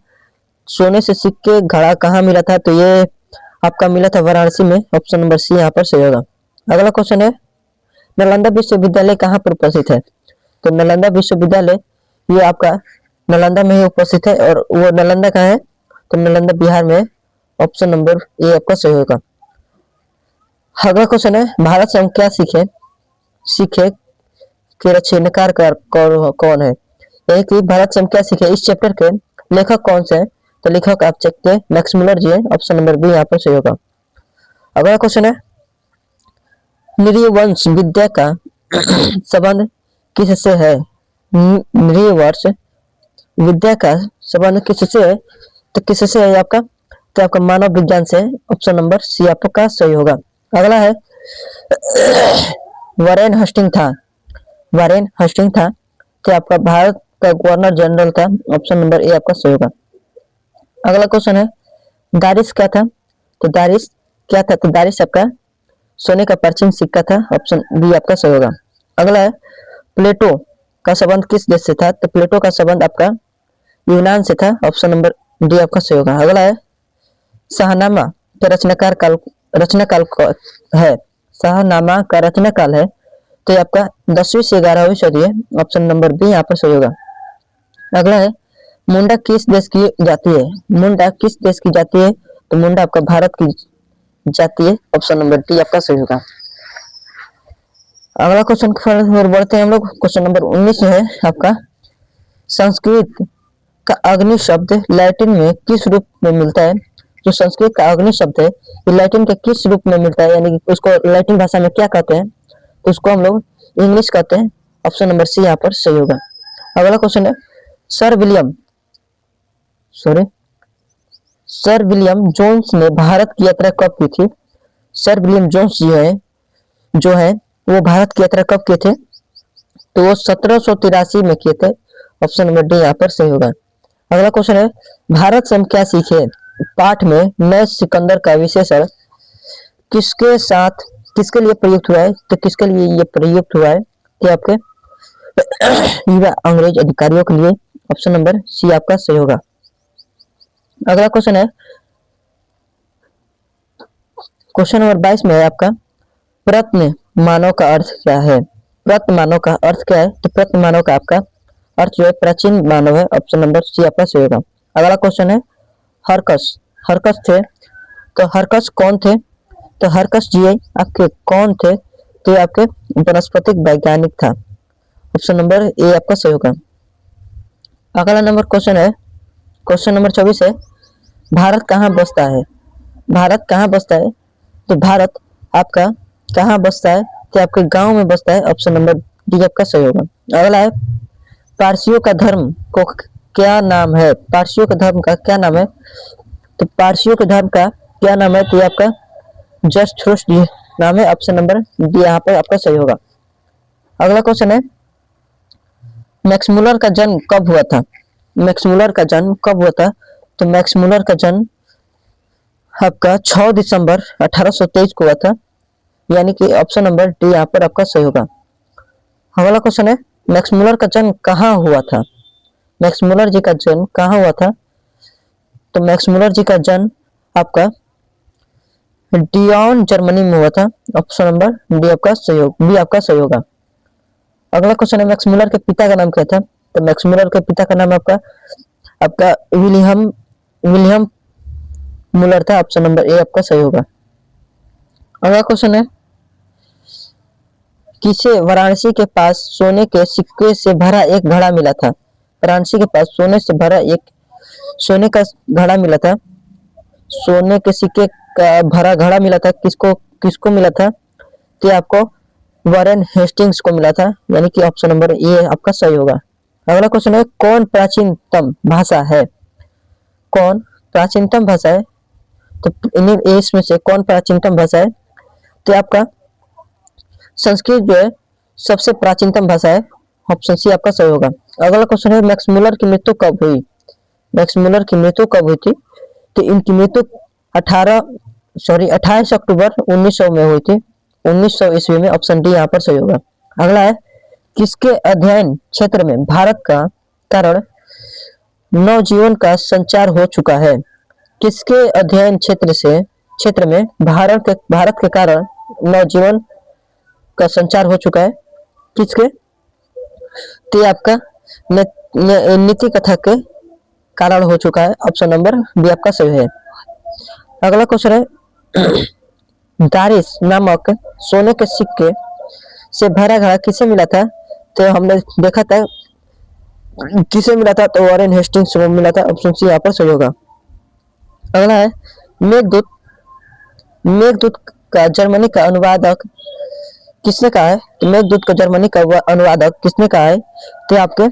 सोने से सिक्के घड़ा कहाँ मिला था? तो ये आपका मिला था वाराणसी में। ऑप्शन नंबर सी यहाँ पर सही होगा। अगला क्वेश्चन है, नालंदा विश्वविद्यालय कहाँ पर उपस्थित है? तो नालंदा विश्वविद्यालय ये आपका नालंदा में ही उपस्थित है। और वो नालंदा कहाँ है? तो नालंदा बिहार में। ऑप्शन नंबर ए आपका सही होगा। अगला क्वेश्चन है, भारत से हम क्या सीखे के रचनाकार कौन है? यही कि भारत से हम क्या सीखे इस चैप्टर के लेखक कौन से हैं? तो लेखक आप सकते हैं मैक्स मुलर जी है। ऑप्शन नंबर बी यहाँ पर सही होगा। अगला क्वेश्चन है, नृवंश विद्या का संबंध किससे है? नृवंश विद्या का संबंध किससे है? तो किससे है आपका? तो आपका मानव विज्ञान से। ऑप्शन नंबर सी आपका सही होगा। अगला है वॉरेन हस्टिंग था। वॉरेन हस्टिंग था तो आपका भारत का गवर्नर जनरल था। ऑप्शन नंबर ए आपका सही होगा। अगला क्वेश्चन है दारिश क्या था? तो दारिश क्या था? तो दारिश आपका सोने का प्राचीन सिक्का था। ऑप्शन बी आपका सही होगा। अगला है प्लेटो का संबंध किस देश से था? तो प्लेटो का संबंध आपका यूनान से था। ऑप्शन नंबर डी आपका सही होगा। अगला है शाहनामा का रचनाकाल है। शाहनामा का रचनाकाल है तो ये आपका 10वीं से 11वीं सदी है। ऑप्शन नंबर बी यहाँ पर सही होगा। अगला है मुंडा किस देश की जाति है? मुंडा किस देश की जाति है? तो मुंडा आपका भारत की जाति है। ऑप्शन नंबर डी आपका सही होगा। अगला क्वेश्चन पर बढ़ते हैं हम लोग। क्वेश्चन नंबर 19 है आपका संस्कृत का अग्नि शब्द लैटिन में किस रूप में मिलता है? जो संस्कृत का अग्नि शब्द है ये लैटिन के किस रूप में मिलता है, यानी कि उसको लैटिन भाषा में क्या कहते हैं? तो उसको हम लोग इंग्लिश कहते हैं। ऑप्शन नंबर सी यहाँ पर सही होगा। अगला क्वेश्चन है सर विलियम जोन्स ने भारत की यात्रा कब की थी? सर विलियम जोन्स जो है वो भारत की यात्रा कब किए थे? तो वो 1783 में किए थे। ऑप्शन नंबर डी यहाँ पर सही होगा। अगला क्वेश्चन है भारत से हम क्या सीखे? पाठ में नए सिकंदर का विशेषण किसके लिए प्रयुक्त हुआ है? तो किसके लिए ये प्रयुक्त हुआ है? कि आपके युवा अंग्रेज अधिकारियों के लिए। ऑप्शन नंबर सी आपका सही होगा। अगला क्वेश्चन है क्वेश्चन नंबर 22 में है आपका प्रत्न मानव का अर्थ क्या है? प्रत्न मानव का अर्थ क्या है? तो प्रत्न मानव का आपका अर्थ जो है प्राचीन मानव है। ऑप्शन नंबर सी आपका सही होगा। अगला क्वेश्चन है हरकस थे तो हरकस कौन थे? तो हरकस जी आपके कौन थे? तो ये आपके वनस्पतिक वैज्ञानिक था। ऑप्शन नंबर ए आपका सही होगा। अगला नंबर क्वेश्चन है क्वेश्चन नंबर 24 है भारत कहाँ बसता है? भारत कहाँ बसता है? तो भारत आपका कहाँ बसता है? तो आपके गांव में बसता है। ऑप्शन नंबर डी आपका सही होगा। अगला है पारसियों का धर्म को क्या नाम है? पारसियों के धर्म का क्या नाम है? तो पारसियों के धर्म का क्या नाम है? तो आपका जरथुस्त्र नाम है। ऑप्शन नंबर डी यहाँ पर आपका सही होगा। अगला क्वेश्चन है मैक्स मुलर का जन्म कब हुआ था? मैक्स मुलर का जन्म कब हुआ था? तो मैक्स मुलर का जन्म आपका 6 दिसंबर 1823 को हुआ था, यानी कि ऑप्शन नंबर डी यहाँ पर आपका सही होगा। अगला क्वेश्चन है मैक्स मुलर का जन्म कहाँ हुआ था? मैक्स मुलर जी का जन्म कहाँ हुआ था? तो मैक्स मुलर जी का जन्म आपका डियॉन जर्मनी में हुआ था। ऑप्शन नंबर डी आपका सही होगा, बी आपका सही होगा। अगला क्वेश्चन है मैक्स मुलर के पिता का नाम क्या था? तो मैक्स मुलर के पिता का नाम आपका विलियम मुलर था। ऑप्शन नंबर ए आपका सही होगा। अगला क्वेश्चन है किसे वाराणसी के पास सोने के सिक्के से भरा एक घड़ा मिला था? वाराणसी के पास सोने का घड़ा मिला था। सोने के सिक्के का भरा घड़ा मिला था। किसको मिला था? तो आपको वॉरेन हेस्टिंग्स को मिला था, यानी कि ऑप्शन नंबर ए आपका सही होगा। अगला क्वेश्चन है कौन प्राचीनतम भाषा है? कौन प्राचीनतम भाषा है? तो इसमें से कौन प्राचीनतम भाषा है? तो आपका संस्कृत जो है सबसे प्राचीनतम भाषा है। ऑप्शन सी आपका सही होगा। अगला क्वेश्चन है मैक्स मुलर की मृत्यु कब हुई? मैक्स मुलर की मृत्यु कब हुई थी? तो इनकी मृत्यु 28 अक्टूबर 1900 में हुई थी, 1900 ईस्वी में। ऑप्शन डी यहाँ पर सही होगा। अगला है किसके अध्ययन क्षेत्र में भारत का कारण नवजीवन का संचार हो चुका है? किसके अध्ययन क्षेत्र में भारत के कारण नवजीवन का संचार हो चुका है? किसके? तो आपका नीति कथा के कारण हो चुका है। ऑप्शन नंबर बी आपका सही है। अगला क्वेश्चन है दारिश नामक सोने के सिक्के से भरा घड़ा किसे मिला था? तो हमने देखा था किसे मिला था, तो वॉरेन हेस्टिंग्स को मिला था। ऑप्शन सी यहाँ पर सही होगा। अगला है मेघदूत का जर्मनी का अनुवादक किसने कहा है? तो मेघदूत का जर्मनी का अनुवादक किसने कहा है? तो आपके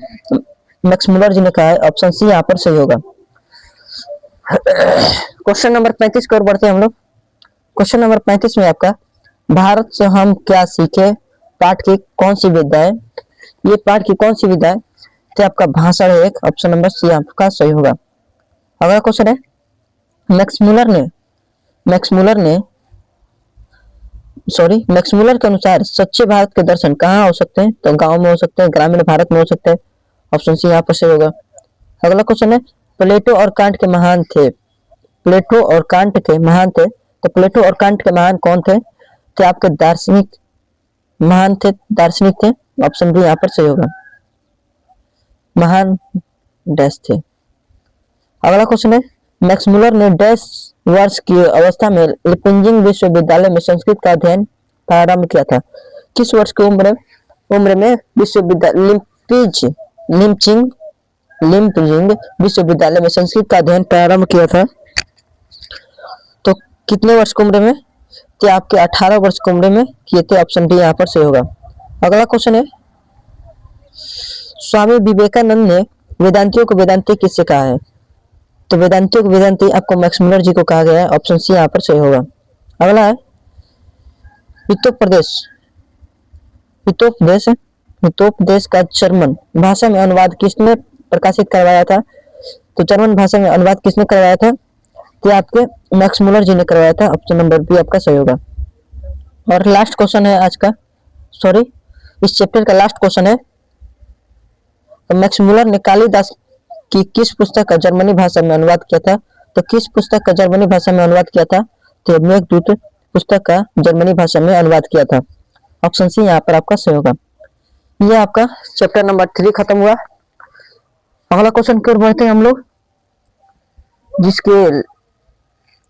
मैक्स मुलर जी ने कहा है। ऑप्शन सी यहाँ पर सही होगा। क्वेश्चन नंबर 35 की ओर बढ़ते हैं हम लोग। क्वेश्चन नंबर 35 में आपका भारत से हम क्या सीखे पाठ की कौन सी विद्या है? ये पाठ की कौन सी विद्या है? तो आपका भाषण है एक। ऑप्शन नंबर सी आपका सही होगा। अगला क्वेश्चन है मैक्स मुलर के अनुसार सच्चे भारत के दर्शन कहाँ हो सकते हैं? तो गांव में हो सकते हैं, ग्रामीण भारत में हो सकते हैं। ऑप्शन सी यहाँ पर सही होगा। अगला क्वेश्चन है प्लेटो और कांट के महान थे। प्लेटो और कांट के महान थे। तो प्लेटो और कांट के महान कौन थे? तो आपके दार्शनिक महान थे, दार्शनिक थे। ऑप्शन बी यहाँ पर सही होगा। महान डैश थे। अगला क्वेश्चन है मैक्स मुलर ने डैश वर्ष की अवस्था में लिपिंजिंग विश्वविद्यालय में संस्कृत का अध्ययन प्रारंभ किया था? किस वर्ष की उम्र में विश्वविद्यालय लिपिंजिंग विश्वविद्यालय में संस्कृत का अध्ययन प्रारंभ किया था? तो कितने वर्ष की उम्र में? तो आपके 18 वर्ष की उम्र में किए थे। ऑप्शन डी यहाँ पर सही होगा। अगला क्वेश्चन है स्वामी विवेकानंद ने वेदांतियों को वेदांती किससे कहा है? तो वेदांतियों को वेदांती आपको मैक्स मुलर जी को कहा गया है। ऑप्शन सी यहाँ पर सही होगा। अगला है हितोपदेश का जर्मन भाषा में अनुवाद किसने प्रकाशित करवाया था? तो जर्मन भाषा में अनुवाद किसने करवाया था? तो आपके मैक्स मुलर जी ने करवाया था। ऑप्शन नंबर बी आपका सही होगा। और लास्ट क्वेश्चन है आज का, सॉरी इस चैप्टर का लास्ट क्वेश्चन है तो मैक्स मुलर ने कालिदास की किस पुस्तक का जर्मनी भाषा में अनुवाद किया था? तो किस पुस्तक का जर्मनी भाषा में अनुवाद किया था? तो मेघदूत पुस्तक का जर्मनी भाषा में अनुवाद किया था। ऑप्शन सी यहाँ पर आपका सही होगा। ये आपका चैप्टर नंबर 3 खत्म हुआ। अगला क्वेश्चन की ओर बढ़ते हैं हम लोग,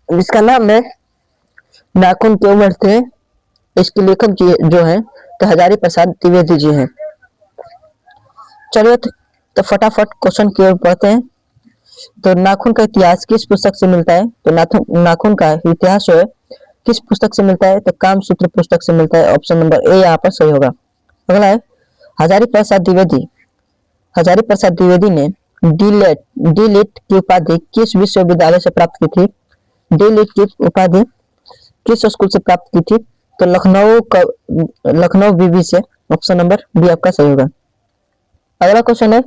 जिसका नाम है नाखून क्यों बढ़ते हैं। इसके लेखक जो है तो हजारी प्रसाद द्विवेदी जी हैं। चलिए तो फटाफट क्वेश्चन की ओर बढ़ते हैं। तो नाखून का इतिहास किस पुस्तक से मिलता है? तो नाखून का इतिहास जो है किस पुस्तक से मिलता है? तो कामसूत्र पुस्तक से मिलता है। ऑप्शन नंबर ए यहाँ पर सही होगा। अगला है हजारी प्रसाद द्विवेदी ने डीलिट की उपाधि किस विश्वविद्यालय से प्राप्त की थी? डीलिट की उपाधि किस स्कूल से प्राप्त की थी? तो लखनऊ बीबी से। ऑप्शन नंबर बी आपका सही होगा। अगला क्वेश्चन है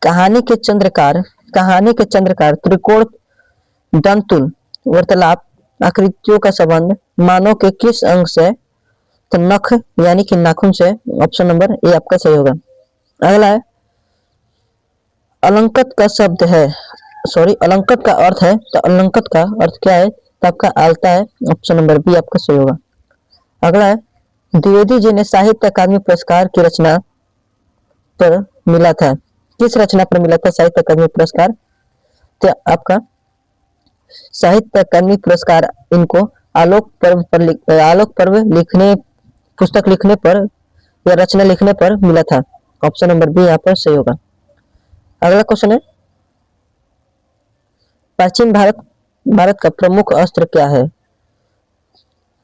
कहानी के चंद्रकार त्रिकोण दंतुल वार्तालाप आकृतियों का संबंध मानव के किस अंग से? तो नख यानी कि नाखून से। ऑप्शन नंबर ए आपका सही होगा। अगला है अलंकृत का अर्थ है। तो अलंकृत का अर्थ क्या है? तो आपका आलता है। ऑप्शन नंबर बी आपका सही होगा। अगला है द्विवेदी जी ने साहित्य अकादमी पुरस्कार की रचना पर मिला था। किस रचना पर मिला था साहित्य अकादमी पुरस्कार? तो आपका साहित्य अकादमी पुरस्कार इनको आलोक पर्व पुस्तक लिखने पर या रचना लिखने पर मिला था। ऑप्शन नंबर बी यहाँ पर सही होगा। अगला क्वेश्चन है प्राचीन भारत का प्रमुख अस्त्र क्या है?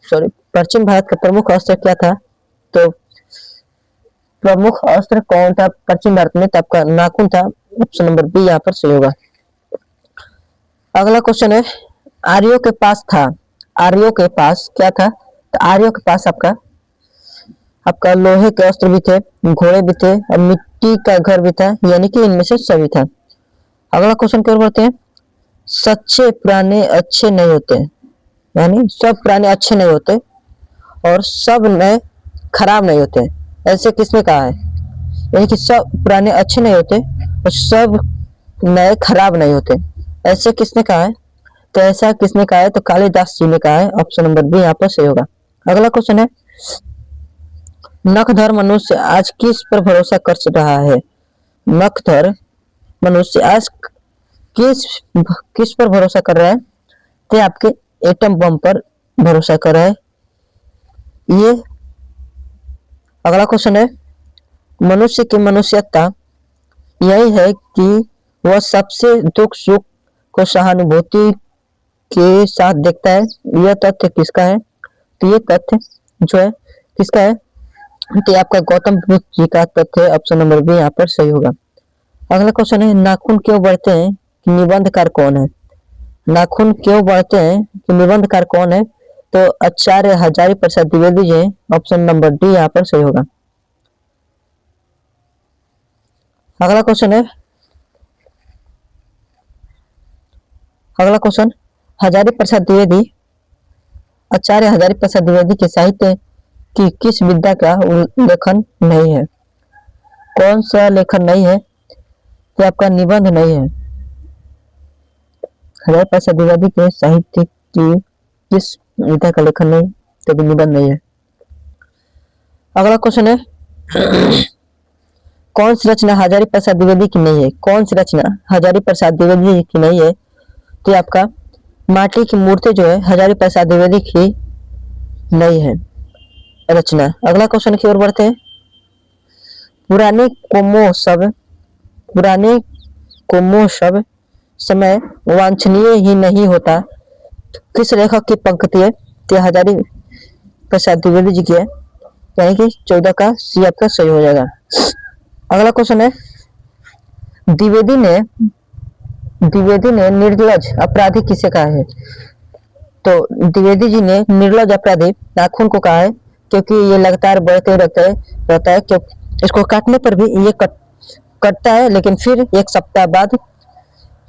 प्राचीन भारत का प्रमुख अस्त्र क्या था? तो प्रमुख अस्त्र कौन था प्राचीन भारत में? तो आपका नाखून था। ऑप्शन नंबर बी यहाँ पर सही होगा। अगला क्वेश्चन है आर्यों के पास क्या था? तो आर्यों के पास आपका लोहे के अस्त्र भी थे, घोड़े भी थे और मिट्टी का घर भी था, यानी कि इनमें से सभी था। अगला क्वेश्चन की ओर बढ़ते हैं सच्चे पुराने अच्छे नहीं होते, यानी सब पुराने अच्छे नहीं होते और सब नए खराब नहीं होते, ऐसे किसने कहा है? यानी कि सब पुराने अच्छे नहीं होते और सब नए खराब नहीं होते, ऐसे किसने कहा है? तो ऐसा किसने कहा है? तो कालिदास जी ने कहा है। ऑप्शन नंबर बी यहाँ पर सही होगा। अगला क्वेश्चन है नखधर मनुष्य आज किस पर भरोसा कर रहा है? नखधर मनुष्य आज किस पर भरोसा कर रहा है? तो आपके एटम बम पर भरोसा कर रहा है। ये अगला क्वेश्चन है मनुष्य की मनुष्यता यही है कि वह सबसे दुख सुख को सहानुभूति के साथ देखता है। यह तथ्य किसका है? तो ये तथ्य जो है किसका है? तो ये आपका गौतम बुद्ध जी का तथ्य है, ऑप्शन नंबर बी यहाँ पर सही होगा। अगला क्वेश्चन है, नाखून क्यों बढ़ते हैं कि निबंधकार कौन है? नाखून क्यों बढ़ते हैं कि निबंधकार कौन है? तो आचार्य Hazari Prasad Dwivedi ji, option number D यहाँ पर सही होगा। अगला क्वेश्चन है, अगला क्वेश्चन, हजारी प्रसाद द्विवेदी, आचार्य हजारी प्रसाद द्विवेदी के साहित्य की किस विधा का उल्लेखन नहीं है? कौन सा लेखन नहीं है? तो आपका निबंध नहीं है। हजारी प्रसाद द्विवेदी के साहित्य की किस विधा का लेखन नहीं, तो भी निबंध नहीं है। अगला क्वेश्चन है, कौन सी रचना हजारी प्रसाद द्विवेदी की नहीं है? कौन सी रचना हजारी प्रसाद द्विवेदी की नहीं है? तो आपका माटी की मूर्ति जो है हजारी प्रसाद द्विवेदी की नहीं है रचना। अगला क्वेश्चन की ओर बढ़ते हैं, पुराने कोमोशब समय वांछनीय ही नहीं होता, किस लेखक की पंक्ति है? तो हजारी प्रसाद द्विवेदी जी की है, यानी कि 14 का सी आपका सही हो जाएगा। अगला क्वेश्चन है, द्विवेदी ने निर्लज अपराधी किसे कहा है? तो द्विवेदी जी ने निर्लज अपराधी नाखून को कहा है, क्योंकि ये लगातार बढ़ते रहता है, क्योंकि इसको काटने पर भी ये कटता है, लेकिन फिर एक सप्ताह बाद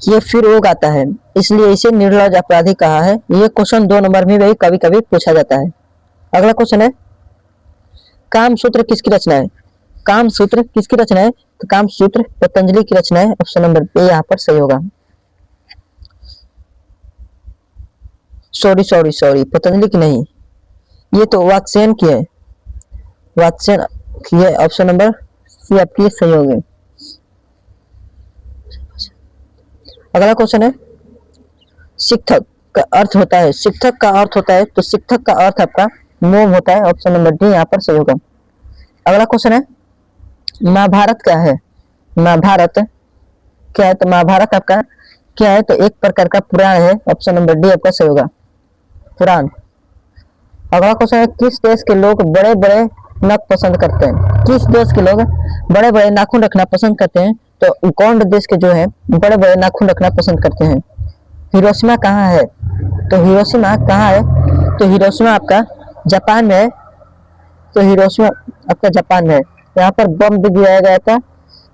ये फिर उग आता है, इसलिए इसे निर्लज अपराधी कहा है। ये क्वेश्चन 2 नंबर में भी कभी कभी पूछा जाता है। अगला क्वेश्चन है, कामसूत्र किसकी रचना है? कामसूत्र किसकी रचना है? तो कामसूत्र पतंजलि की रचना है, ऑप्शन नंबर बी यहाँ पर सही होगा। सॉरी, पतंजलि की नहीं, ये तो वात्स्ययन की है, वात्स्ययन की है, ऑप्शन नंबर सी आपकी सही होगी। अगला क्वेश्चन है, शिक्षक का अर्थ होता है, शिक्षक का अर्थ होता है, तो शिक्षक का अर्थ आपका मोम होता है, ऑप्शन नंबर डी यहाँ पर सही होगा। अगला क्वेश्चन है, महाभारत क्या है? महाभारत क्या है? तो महाभारत आपका क्या है? तो एक प्रकार का पुराण है, ऑप्शन नंबर डी आपका सही होगा, पुराण। अगला क्वेश्चन है, किस देश के लोग बड़े बड़े नख पसंद करते हैं? किस देश के लोग बड़े बड़े नाखून रखना पसंद करते हैं? तो कौन देश के जो है बड़े बड़े नाखून रखना पसंद करते हैं? हिरोशिमा कहाँ है? तो हिरोशिमा कहाँ है? तो हिरोशिमा आपका जापान में है, तो हिरोशिमा आपका जापान में है। यहाँ पर बम भी गिराया गया था,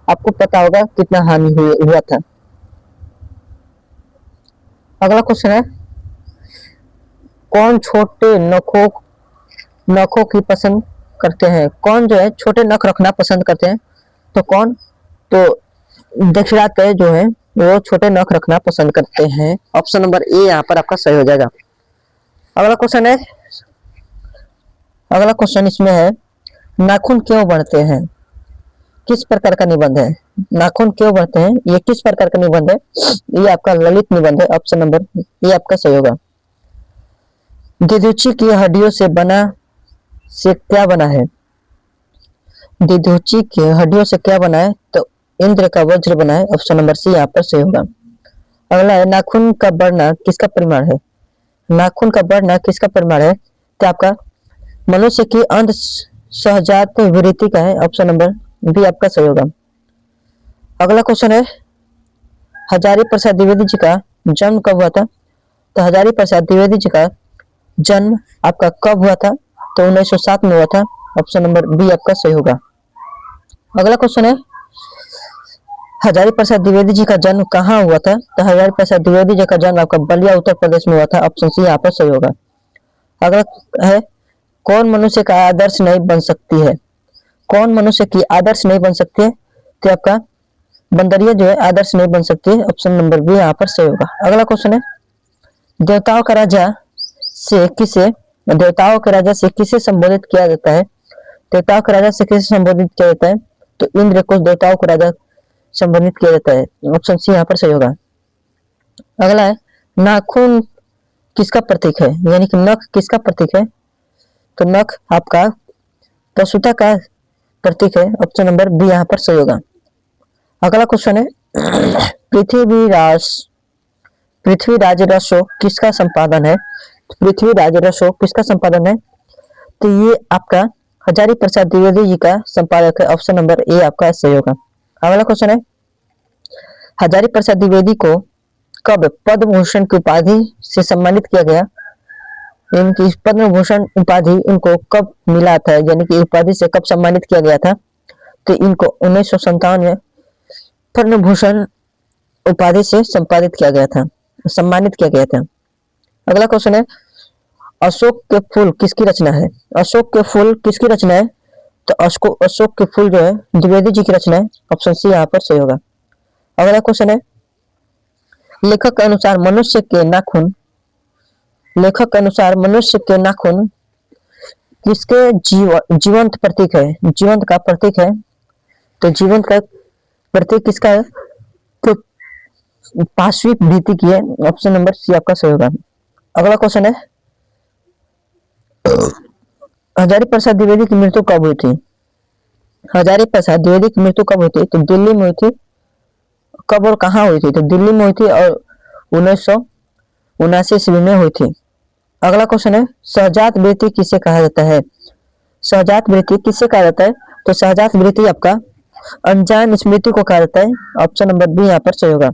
आपको पता होगा कितना हानि हुआ था। अगला क्वेश्चन है, कौन छोटे नखों की पसंद करते हैं? कौन जो है छोटे नख रखना पसंद करते हैं? तो कौन? तो दक्षिणात्य जो है वो छोटे नख रखना पसंद करते हैं, ऑप्शन नंबर ए यहाँ पर आपका सही हो जाएगा। अगला क्वेश्चन है, अगला क्वेश्चन इसमें है, नाखून क्यों बढ़ते हैं? किस प्रकार का निबंध है? नाखून क्यों बढ़ते हैं, ये किस प्रकार का निबंध है? ये आपका ललित निबंध है, ऑप्शन नंबर ये आपका सही होगा। दिधुची की हड्डियों से क्या बना है? दिधुची की हड्डियों से क्या बना है? तो इंद्र का वज्र बना है, ऑप्शन नंबर सी यहाँ पर सही होगा। अगला है, नाखून का बढ़ना किसका परिमाण है? नाखून का बढ़ना किसका परिमाण है? तो आपका मनुष्य की अंध सहजात वृत्ति का है, ऑप्शन नंबर बी आपका सही होगा। अगला क्वेश्चन है, हजारी प्रसाद द्विवेदी जी का जन्म कब हुआ था? तो हजारी प्रसाद द्विवेदी जी का जन्म आपका कब हुआ था? तो 1907 में हुआ था, ऑप्शन नंबर बी आपका सही होगा। अगला क्वेश्चन है, हजारी प्रसाद द्विवेदी जी का जन्म कहाँ हुआ था? तो हजारी प्रसाद द्विवेदी जी का जन्म आपका बलिया उत्तर प्रदेश में हुआ था, ऑप्शन सी यहाँ पर सही होगा। अगला है, कौन मनुष्य का आदर्श नहीं बन सकती है? कौन मनुष्य की आदर्श नहीं बन सकती है? तो आपका बंदरिया जो है आदर्श नहीं बन सकती है, ऑप्शन नंबर बी यहाँ पर सही होगा। अगला क्वेश्चन है, देवताओं के राजा से किसे संबोधित किया जाता है? देवताओं के राजा से किसे संबोधित किया जाता है? तो इंद्र को देवताओं को राजा संबोधित किया जाता है, ऑप्शन सी यहाँ पर सही होगा। अगला है, नाखून किसका प्रतीक है? यानी कि नख किसका प्रतीक है? तो नख आपका पशुता का प्रतीक है, ऑप्शन नंबर बी यहाँ पर सही होगा। अगला क्वेश्चन है, पृथ्वीराज रसो किसका संपादन है? पृथ्वीराज रसो किसका संपादन है? तो ये आपका हजारी प्रसाद द्विवेदी जी का संपादक है, ऑप्शन नंबर ए आपका सही होगा। अगला क्वेश्चन है, हजारी प्रसाद द्विवेदी को कब पद्म भूषण की उपाधि से सम्मानित किया गया? इनकी पद्म भूषण उपाधि इनको कब मिला था, यानी कि उपाधि से कब सम्मानित किया गया था? तो इनको 1957 में पद्म भूषण उपाधि से सम्मानित किया गया था। अगला क्वेश्चन है, अशोक के फूल किसकी रचना है? अशोक के फूल किसकी रचना है? तो अशोक के फूल जो है द्विवेदी जी की रचना है, ऑप्शन सी यहाँ पर सही होगा। अगला क्वेश्चन है, लेखक के अनुसार मनुष्य के नाखून किसके जीवंत प्रतीक है? जीवंत का प्रतीक है, तो जीवंत का प्रतीक किसका है? तो पार्श्विक भीति की है, ऑप्शन नंबर सी आपका सही होगा। अगला क्वेश्चन है, हजारी प्रसाद द्विवेदी की मृत्यु कब हुई थी? हजारी प्रसाद द्विवेदी की मृत्यु कब हुई थी? तो दिल्ली में हुई थी। कब और कहाँ हुई थी? तो दिल्ली में हुई थी और 1979 ईस्वी में हुई थी। अगला क्वेश्चन है, सहजात वृत्ति किसे कहा जाता है? सहजात वृत्ति किसे कहा जाता है? तो सहजात वृत्ति आपका अनजान स्मृति को कहा जाता है, ऑप्शन नंबर बी यहाँ पर सही होगा।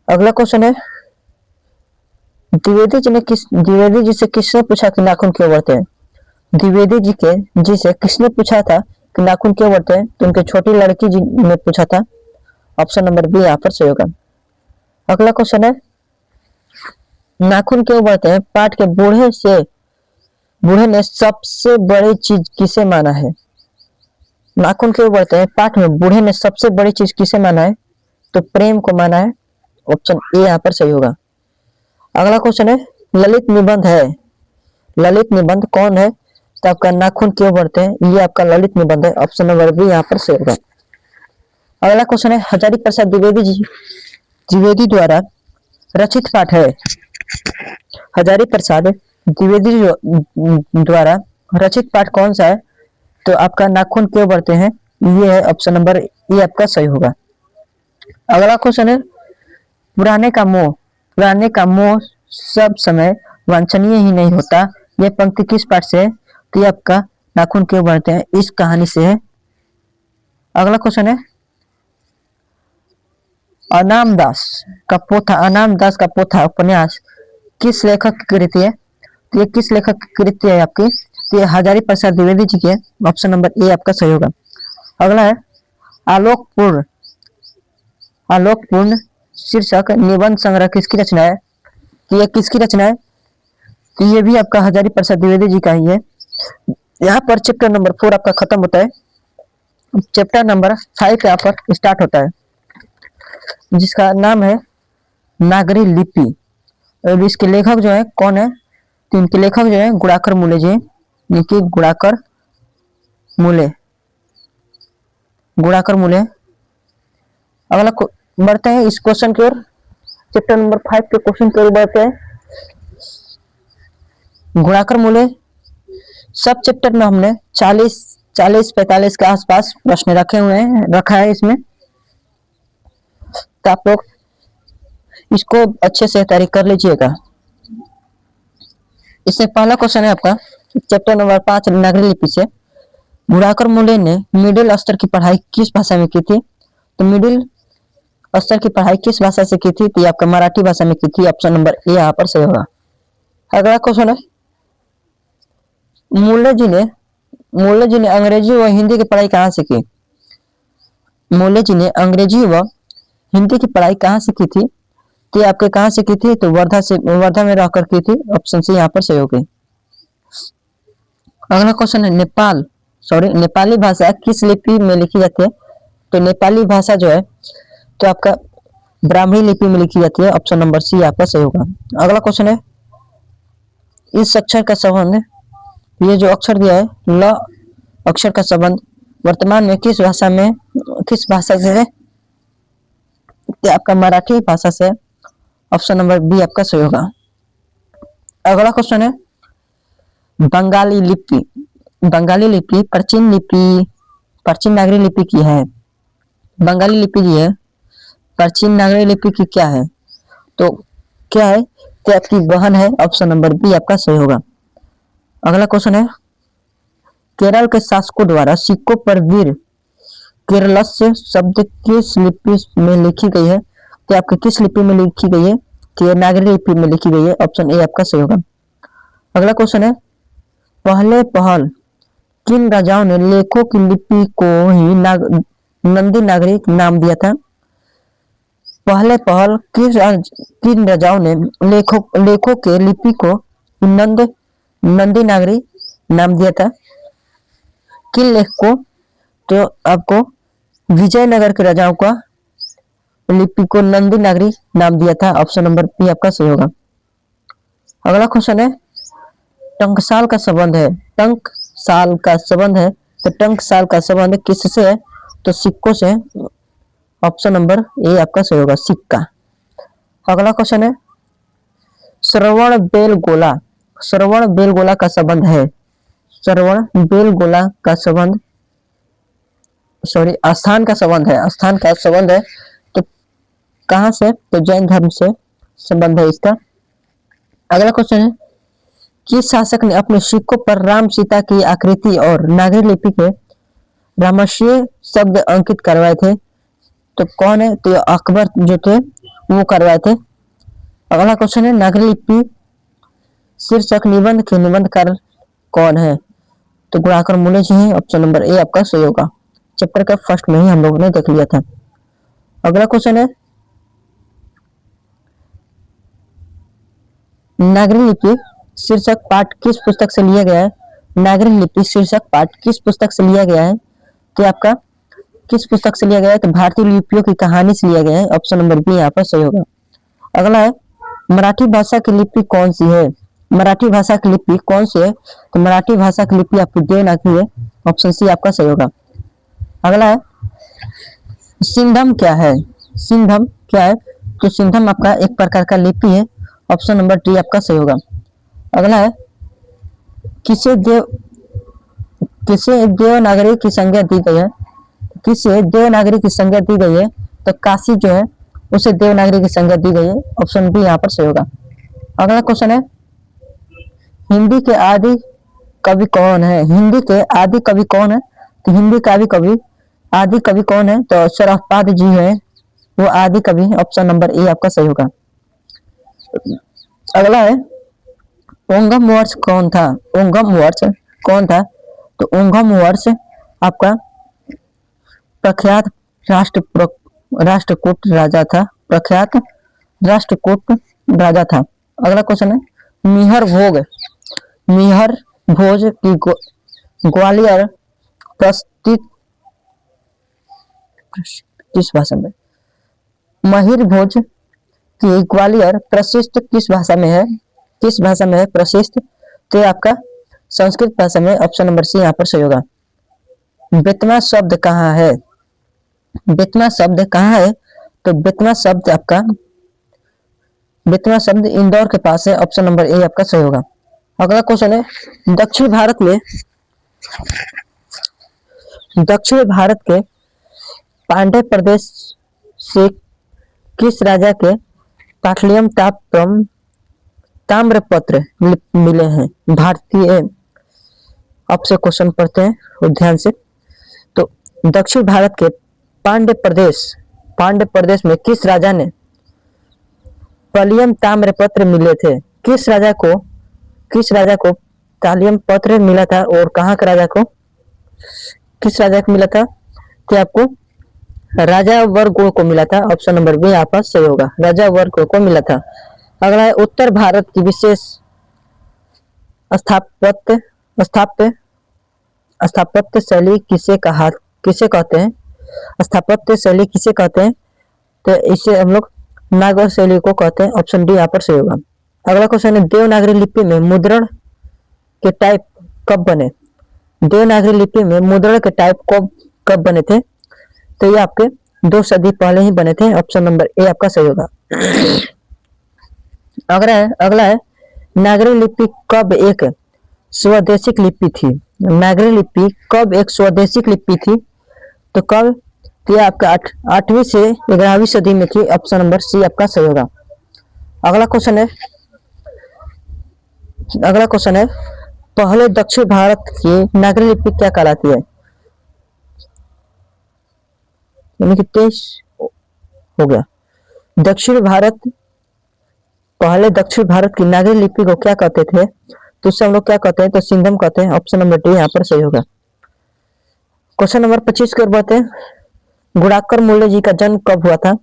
अगला क्वेश्चन है, द्विवेदी जी से किसने पूछा कि नाखून क्यों बढ़ते हैं? द्विवेदी जी से किसने पूछा था कि नाखून क्यों बढ़ते हैं? तो उनके छोटी लड़की जी ने पूछा था, ऑप्शन नंबर बी यहाँ पर सही होगा। अगला क्वेश्चन है, नाखून क्यों बढ़ते हैं पाठ के बूढ़े ने सबसे बड़ी चीज किसे माना है? नाखून क्यों बढ़ते हैं पाठ में बूढ़े ने सबसे बड़ी चीज किसे माना है? तो प्रेम को माना है, ऑप्शन ए यहाँ पर सही होगा। अगला क्वेश्चन है, ललित निबंध कौन है? तो आपका नाखून क्यों बढ़ते हैं, ये आपका ललित निबंध है, ऑप्शन नंबर बी यहाँ पर सही होगा। अगला क्वेश्चन है, हजारी प्रसाद द्विवेदी द्वारा रचित पाठ है। हजारी प्रसाद द्विवेदी द्वारा रचित पाठ कौन सा है? तो आपका नाखून क्यों बढ़ते हैं, ये है, ऑप्शन नंबर ए आपका सही होगा। अगला क्वेश्चन है, पुराने का मोह सब समय वांछनीय ही नहीं होता, यह पंक्ति किस पाठ से है? तो ये आपका नाखून क्यों बढ़ते हैं इस कहानी से है। अगला क्वेश्चन है, अनाम दास का पोथा उपन्यास किस लेखक की कृति है? तो ये किस लेखक की कृति है आपकी? तो ये हजारी प्रसाद द्विवेदी जी की है, ऑप्शन नंबर ए आपका सही होगा। अगला है, आलोकपूर्ण शीर्षक निबंध संग्रह किसकी रचना है? तो ये किसकी रचना है? तो ये भी आपका हजारी प्रसाद द्विवेदी जी का ही है। यहाँ पर चैप्टर नंबर 4 आपका खत्म होता है, चैप्टर नंबर 5 यहाँ पर स्टार्ट होता है, जिसका नाम है नागरी लिपि। और इसके लेखक जो है कौन है? तो इनके लेखक जो है गुणाकर मूले जी, इनकी गुणाकर मूले। अगला बढ़ते हैं इस क्वेश्चन की ओर, चैप्टर नंबर 5 के क्वेश्चन की ओर बढ़ते हैं। गुणाकर मूले सब चैप्टर में हमने 40-45 के आसपास प्रश्न रखा है इसमें, तो आप लोग इसको अच्छे से तैयारी कर लीजिएगा। इससे पहला क्वेश्चन है आपका चैप्टर नंबर 5 नागरी लिपि से, गुणाकर मूले ने मिडिल स्तर की पढ़ाई किस भाषा में की थी? तो मिडिल स्तर की पढ़ाई किस भाषा से की थी? तो ये आपका मराठी भाषा में की थी, ऑप्शन नंबर ए यहाँ पर सही होगा। अगला क्वेश्चन है, मूले जी ने अंग्रेजी व हिंदी की पढ़ाई कहाँ से की? मूले जी ने अंग्रेजी व हिंदी की पढ़ाई कहाँ से की थी? तो ये आपके कहाँ से की थी? तो वर्धा में रहकर की थी, ऑप्शन सी यहाँ पर सही होगी। अगला क्वेश्चन है, नेपाली भाषा किस लिपि में लिखी जाती है? तो नेपाली भाषा जो है तो आपका ब्राह्मणी लिपि में लिखी जाती है, ऑप्शन नंबर सी आपका सही होगा। अगला क्वेश्चन है, इस अक्षर का संबंध, ये जो अक्षर दिया है ल अक्षर का संबंध वर्तमान में किस भाषा से है? तो आपका मराठी भाषा से, ऑप्शन नंबर बी आपका सही होगा। अगला क्वेश्चन है, बंगाली लिपि प्राचीन नागरी लिपि की है। बंगाली लिपि जी है प्राचीन नागरी लिपि की क्या है? तो क्या है? तो आपकी बहन है, ऑप्शन नंबर बी आपका सही होगा। अगला क्वेश्चन है, केरल के शासकों द्वारा सिक्कों पर वीर केरलस्य शब्द किस लिपि में लिखी गई है? तो आपके किस लिपि में लिखी गई है? देवनागरी लिपि में लिखी गई है। ऑप्शन ए आपका सही होगा। अगला क्वेश्चन है, पहले पहल किन राजाओं ने लेखों की लिपि को ही नंदी नागरी नाम दिया था? पहले पहल किन राजाओं ने लेखों के लिपि को नंदी नागरी नाम दिया था? किन लेख को? तो आपको विजयनगर के राजाओं का लिपि को नंदी नागरी नाम दिया था। ऑप्शन नंबर बी आपका सही होगा। अगला क्वेश्चन है, टंकसाल का संबंध है, टंकसाल का संबंध है, तो टंकसाल का संबंध किससे है? तो सिक्कों से। ऑप्शन नंबर ए आपका सही होगा, सिक्का। अगला क्वेश्चन है, श्रवण बेलगोला का संबंध है, श्रवण बेलगोला का संबंध आस्थान का संबंध है, आस्थान का संबंध है, तो कहां से? तो जैन धर्म से संबंध है इसका। अगला क्वेश्चन है, किस शासक ने अपने सिक्कों पर राम सीता की आकृति और नागरी लिपि के रामशीय शब्द अंकित करवाए थे? तो कौन है? तो अकबर जो थे वो करवाए थे। अगला क्वेश्चन है, नागरी लिपि शीर्षक निबंध के निबंधकार कौन है? तो गुणाकर मूल्य जी हैं। ऑप्शन नंबर ए आपका सही होगा। चैप्टर का फर्स्ट में ही हम लोगों ने देख लिया था। अगला क्वेश्चन है, नागरी लिपि शीर्षक पाठ किस पुस्तक से लिया गया है? नागरी लिपि शीर्षक पाठ किस पुस्तक से लिया गया है? तो आपका किस पुस्तक से लिया गया है? तो भारतीय लिपियों की कहानी से लिया गया है। ऑप्शन नंबर बी यहाँ पर सही होगा। अगला है, मराठी भाषा की लिपि कौन सी है? मराठी भाषा की लिपि कौन सी है? तो मराठी भाषा की लिपि आपकी देवनागरी है। ऑप्शन सी आपका सही होगा। अगला है, सिंधम क्या है? सिंधम क्या है? तो सिंधम आपका एक प्रकार का लिपि है। ऑप्शन नंबर डी आपका सही होगा। अगला है, किसे देवनागरी की संज्ञा दी गई है? किसे देवनागरी की संज्ञा दी गई है? तो काशी जो है उसे देवनागरी की संज्ञा दी गई है। ऑप्शन बी यहाँ पर सही होगा। अगला क्वेश्चन है, हिंदी के आदि कवि कौन है? हिंदी के आदि कवि कौन है? तो हिंदी का आदि कवि कौन है? तो शरफपाद जी है वो आदि कवि। ऑप्शन नंबर ए आपका सही होगा। अगला है, उंगम वर्ष कौन था? उंगम वर्ष कौन था? तो उंगम वर्ष आपका प्रख्यात राष्ट्रकूट राजा था, प्रख्यात राष्ट्रकूट राजा था। अगला क्वेश्चन है, मिहर भोज की ग्वालियर प्रस्तुत किस भाषा में? महिर भोज की ग्वालियर प्रशिष्ट किस भाषा में है? किस भाषा में है प्रशिष्ट? तो आपका संस्कृत भाषा में। ऑप्शन नंबर सी यहाँ पर सही होगा। बेतवा शब्द कहाँ है? बेतवा शब्द कहाँ है? तो बेतवा शब्द इंदौर के पास है। ऑप्शन नंबर ए आपका सही होगा। अगला क्वेश्चन है, दक्षिण भारत के पांड्य प्रदेश से किस राजा के पाटलियम ताम्रपत्र मिले हैं? भारतीय, आपसे क्वेश्चन पढ़ते हैं और ध्यान से। तो दक्षिण भारत के पांड्य प्रदेश में किस राजा ने पाटलियम ताम्रपत्र मिले थे? किस राजा को पाटलियम पत्र मिला था और कहाँ के राजा को? किस राजा को मिला था? कि आपको राजा वर्ग को मिला था। ऑप्शन नंबर बी यहाँ पर सही होगा, राजा वर्ग को मिला था। अगला है, उत्तर भारत की विशेष स्थापत्य शैली किसे कहते हैं? स्थापत्य शैली किसे कहते हैं? तो इसे हम लोग नागर शैली को कहते हैं। ऑप्शन डी यहाँ पर सही होगा। अगला क्वेश्चन है, देवनागरी लिपि में मुद्रण के टाइप कब बने? देवनागरी लिपि में मुद्रण के टाइप कब बने थे? तो ये आपके 2 सदी पहले ही बने थे। ऑप्शन नंबर ए आपका सही होगा। अगला है, नागरी लिपि कब एक स्वदेशिक लिपि थी? नागरी लिपि कब एक स्वदेशिक लिपि थी? तो कब? तो आपका 8वीं से 11वीं सदी में थी। ऑप्शन नंबर सी आपका सही होगा। अगला क्वेश्चन है, पहले दक्षिण भारत की नागरी लिपि क्या कहलाती है? यानी कि 23 हो गया। दक्षिण भारत, पहले दक्षिण भारत की नागरी लिपि को क्या कहते थे? तो उससे हम लोग क्या कहते हैं? तो सिंघम कहते हैं। ऑप्शन नंबर डी यहाँ पर सही होगा। क्वेश्चन नंबर 25 की ओर बढ़ते हैं। गुणाकर मूल्य जी का जन्म कब हुआ था?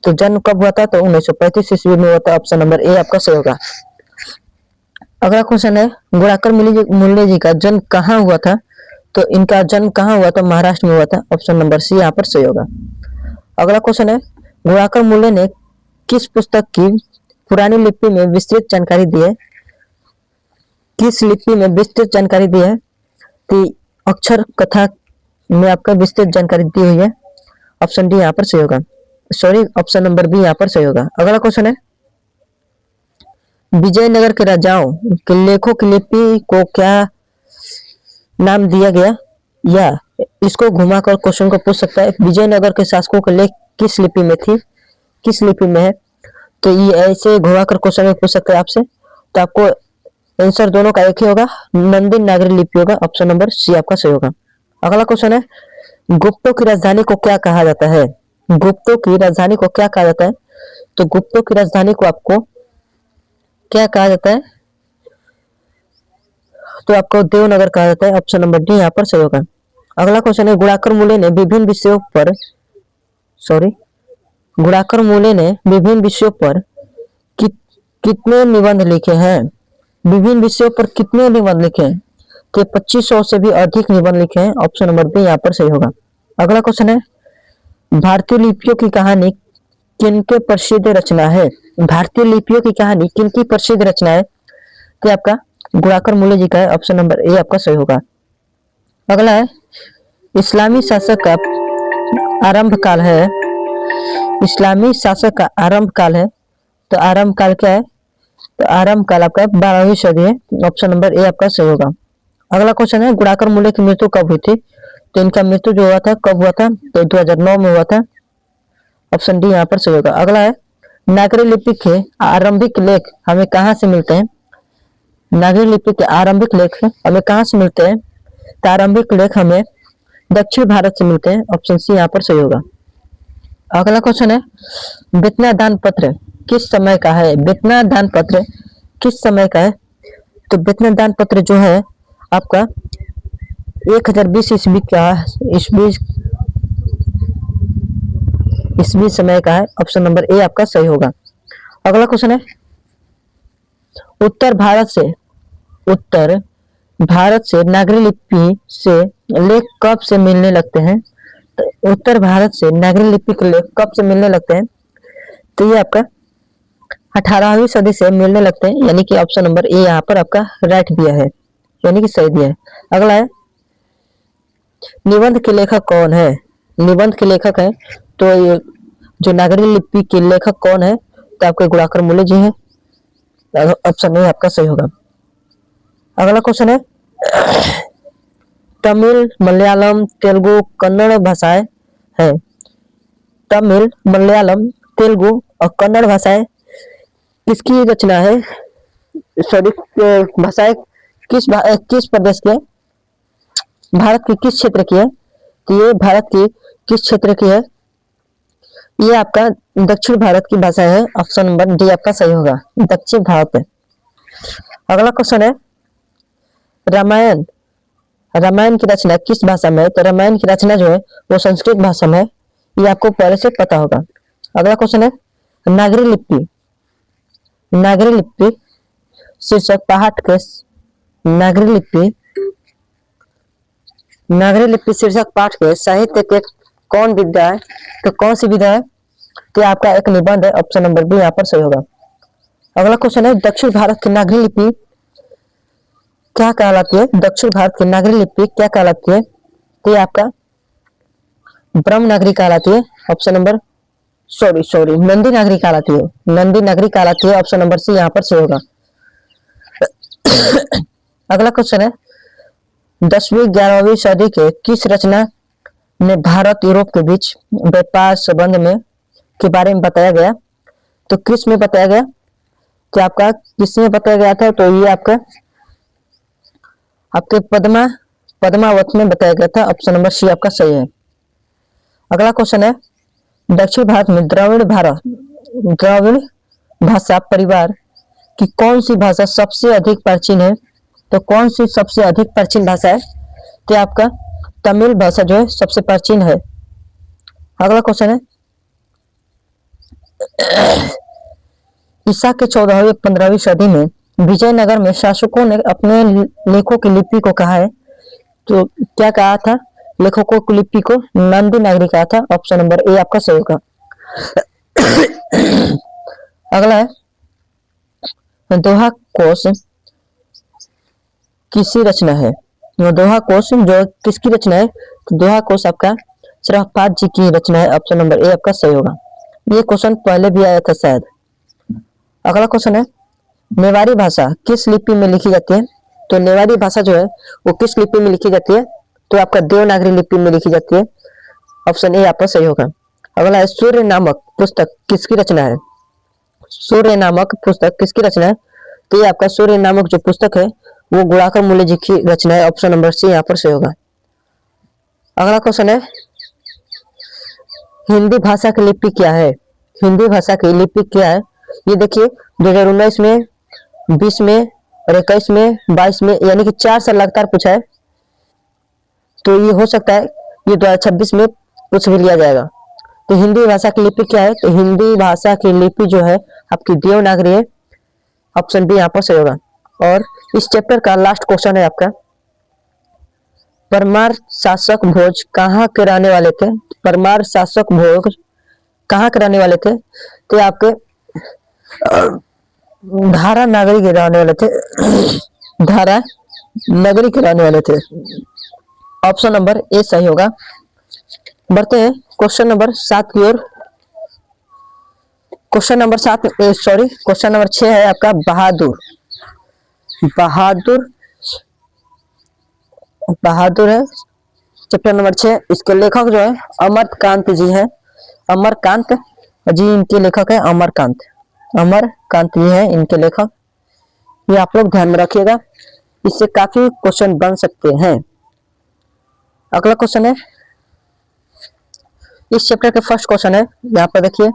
तो जन्म कब हुआ था? तो 1935 ईस्वी में हुआ था। ऑप्शन नंबर ए आपका सही होगा। अगला क्वेश्चन है, गुणाकर मूल्य जी का जन्म कहाँ हुआ था? तो इनका जन्म कहाँ हुआ था? महाराष्ट्र में हुआ था। ऑप्शन नंबर सी यहाँ पर सही होगा। अगला क्वेश्चन है, गुणाकर मूल्य ने किस पुस्तक की पुरानी लिपि में विस्तृत जानकारी दी है? किस लिपि में विस्तृत जानकारी दी है? तो अक्षर कथा में आपका विस्तृत जानकारी दी हुई है। ऑप्शन डी यहाँ पर सही होगा। सॉरी, ऑप्शन नंबर बी यहाँ पर सही होगा। अगला क्वेश्चन है, विजयनगर के राजाओं के लेखों की लिपि को क्या नाम दिया गया? या इसको घुमाकर क्वेश्चन को पूछ सकता है, विजयनगर के शासकों के लेख किस लिपि में थी, किस लिपि में है? तो ये ऐसे घुमाकर क्वेश्चन में पूछ सकते हैं आपसे। तो आपको आंसर दोनों का एक ही होगा, नंदी नागरी लिपि होगा। ऑप्शन नंबर सी आपका सही होगा। अगला क्वेश्चन है, गुप्तों की राजधानी को क्या कहा जाता है? गुप्तों की राजधानी को क्या कहा जाता है? तो गुप्तों की राजधानी को आपको क्या कहा जाता है? तो आपको देवनगर कहा जाता है। ऑप्शन नंबर डी यहाँ पर सही होगा। अगला क्वेश्चन है, गुणाकर मूल्य ने विभिन्न विषयों पर गुणाकर मूल्य ने विभिन्न विषयों पर कितने निबंध लिखे हैं? विभिन्न विषयों पर कितने निबंध लिखे हैं? तो 2500 से भी अधिक निबंध लिखे हैं। ऑप्शन नंबर बी यहाँ पर सही होगा। अगला क्वेश्चन है, भारतीय लिपियों की कहानी किनके प्रसिद्ध रचना है? भारतीय लिपियों की कहानी किनकी प्रसिद्ध रचना है? तो आपका गुणाकर मूल्य जी का है। ऑप्शन नंबर ए आपका सही होगा। अगला है, इस्लामी शासक का आरंभ काल है। इस्लामी शासक का आरंभ काल है। तो आरंभ काल क्या है? तो आरंभ काल आपका 12वीं सदी है। ऑप्शन नंबर ए आपका सही होगा। अगला क्वेश्चन है, गुणाकर मूल्य की मृत्यु कब हुई थी? तो इनका मृत्यु जो हुआ था कब हुआ था? तो 2009 में हुआ था। ऑप्शन डी यहाँ पर सही होगा। अगला है, नागरी लिपि के आरंभिक लेख हमें कहाँ से मिलते हैं? नागरी लिपि के आरंभिक लेख हमें कहाँ से मिलते हैं? तो आरंभिक लेख हमें दक्षिण भारत से मिलते हैं। ऑप्शन सी यहाँ पर सही होगा। अगला क्वेश्चन है, बेतना दान पत्र किस समय का है? बेतना दान पत्र किस समय का है? तो बेतना दान पत्र जो है आपका 1020 ईस्वी का ईस्वी समय का है। ऑप्शन नंबर ए आपका सही होगा। अगला क्वेश्चन है, उत्तर भारत से नागरी लिपि से लेख कब से मिलने लगते हैं? तो उत्तर भारत से नागरी लिपि के लेख कब से मिलने लगते हैं? तो ये आपका 18वीं सदी से मिलने लगते हैं। यानी कि ऑप्शन नंबर ए यहाँ पर आपका राइट दिया है, यानी कि सही दिया है। अगला है, निबंध के लेखक कौन है? निबंध के लेखक है तो ये जो नागरी लिपि के लेखक कौन है? तो आपके गुणाकर मूल्य जी है। ऑप्शन ए आपका सही होगा। अगला क्वेश्चन है, तमिल, मलयालम, तेलुगु, कन्नड़ भाषाएं है। तमिल, मलयालम, तेलुगु और कन्नड़ भाषाएं किसकी रचना है? सॉरी, भाषाएं किस प्रदेश के, भारत के किस क्षेत्र की है? तो ये भारत की किस क्षेत्र की है? ये आपका दक्षिण भारत की भाषा है। ऑप्शन नंबर डी आपका सही होगा, दक्षिण भारत है। अगला क्वेश्चन है, रामायण की रचना किस भाषा में है? तो रामायण की रचना जो है वो संस्कृत भाषा में है। ये आपको पहले से पता होगा। अगला क्वेश्चन है, नागरी लिपि शीर्षक पाठ के नागरी लिपि शीर्षक पाठ के साहित्य के कौन विधा है? तो कौन सी विधा है? तो आपका एक निबंध है। ऑप्शन नंबर बी यहाँ पर सही होगा। अगला क्वेश्चन है, दक्षिण भारत की नागरी लिपि क्या कहलाती है? दक्षिण भारत की नागरी लिपि क्या कहलाती है? तो ये आपका ब्रह्म नागरी कहलाती है। ऑप्शन नंबर सॉरी नंदी नागरी कहलाती है। नंदी नागरी कहलाती है। ऑप्शन नंबर सी यहाँ पर सही होगा। अगला क्वेश्चन है, 10वीं-11वीं सदी के किस रचना में भारत यूरोप के बीच व्यापार संबंध में के बारे में बताया गया? तो किस में बताया गया? तो आपका किस में बताया गया था? तो ये आपका आपके पद्मावत में बताया गया था। ऑप्शन नंबर सी आपका सही है। अगला क्वेश्चन है, दक्षिण भारत में द्रविड़ भाषा परिवार की कौन सी भाषा सबसे अधिक प्राचीन है? तो कौन सी सबसे अधिक प्राचीन भाषा है? तो आपका तमिल भाषा जो है सबसे प्राचीन है। अगला क्वेश्चन है, ईसा के 14वीं 15वीं सदी में विजयनगर में शासकों ने अपने लेखों की लिपि को कहा है, तो क्या कहा था? लेखकों की लिपि को नंदी नागरी कहा था। ऑप्शन नंबर ए आपका सही होगा। अगला है, दोहा कोश किसकी रचना है? दोहा कोश जो किसकी रचना है? तो दोहा कोश आपका शरफपाद जी की रचना है। ऑप्शन नंबर ए आपका सही होगा। ये क्वेश्चन पहले भी आया था शायद। अगला क्वेश्चन है, नेवारी भाषा किस लिपि में लिखी जाती है? तो नेवारी भाषा जो है वो किस लिपि में लिखी जाती है? तो आपका देवनागरी लिपि में लिखी जाती है। ऑप्शन ए आपका सही होगा। अगला है, सूर्य नामक पुस्तक किसकी रचना है? सूर्य नामक पुस्तक किसकी रचना है? तो ये आपका सूर्य नामक जो पुस्तक है वो गुणाकर मूल्य जी की रचना है। ऑप्शन नंबर सी यहाँ पर सही होगा। अगला क्वेश्चन है, हिंदी भाषा की लिपि क्या है? हिंदी भाषा की लिपि क्या है? ये देखिए 2019 में, 20 में और 21 में, 22 में, यानी कि 4 साल लगातार पूछा है। तो ये हो सकता है ये 2026 में पूछ भी लिया जाएगा। तो हिंदी भाषा की लिपि क्या है? तो हिंदी भाषा की लिपि जो है आपकी देवनागरी है। ऑप्शन बी यहाँ पर सही होगा। और इस चैप्टर का लास्ट क्वेश्चन है आपका, परमार शासक भोज कहाँ के रहने वाले थे? परमार शासक भोज कहाँ के रहने वाले थे? तो आपके धारा नागरी के रहने वाले थे। धारा नगरी के रहने वाले थे। ऑप्शन नंबर ए सही होगा। बढ़ते हैं क्वेश्चन नंबर 7 की ओर। क्वेश्चन नंबर 6 है आपका बहादुर है चैप्टर नंबर 6। इसके लेखक जो है अमरकांत जी हैं। अमरकांत जी इनके लेखक है। अमरकांत जी हैं इनके लेखक। ये आप लोग ध्यान में रखिएगा, इससे काफी क्वेश्चन बन सकते हैं। अगला क्वेश्चन है, इस चैप्टर के फर्स्ट क्वेश्चन है, यहाँ पर देखिए,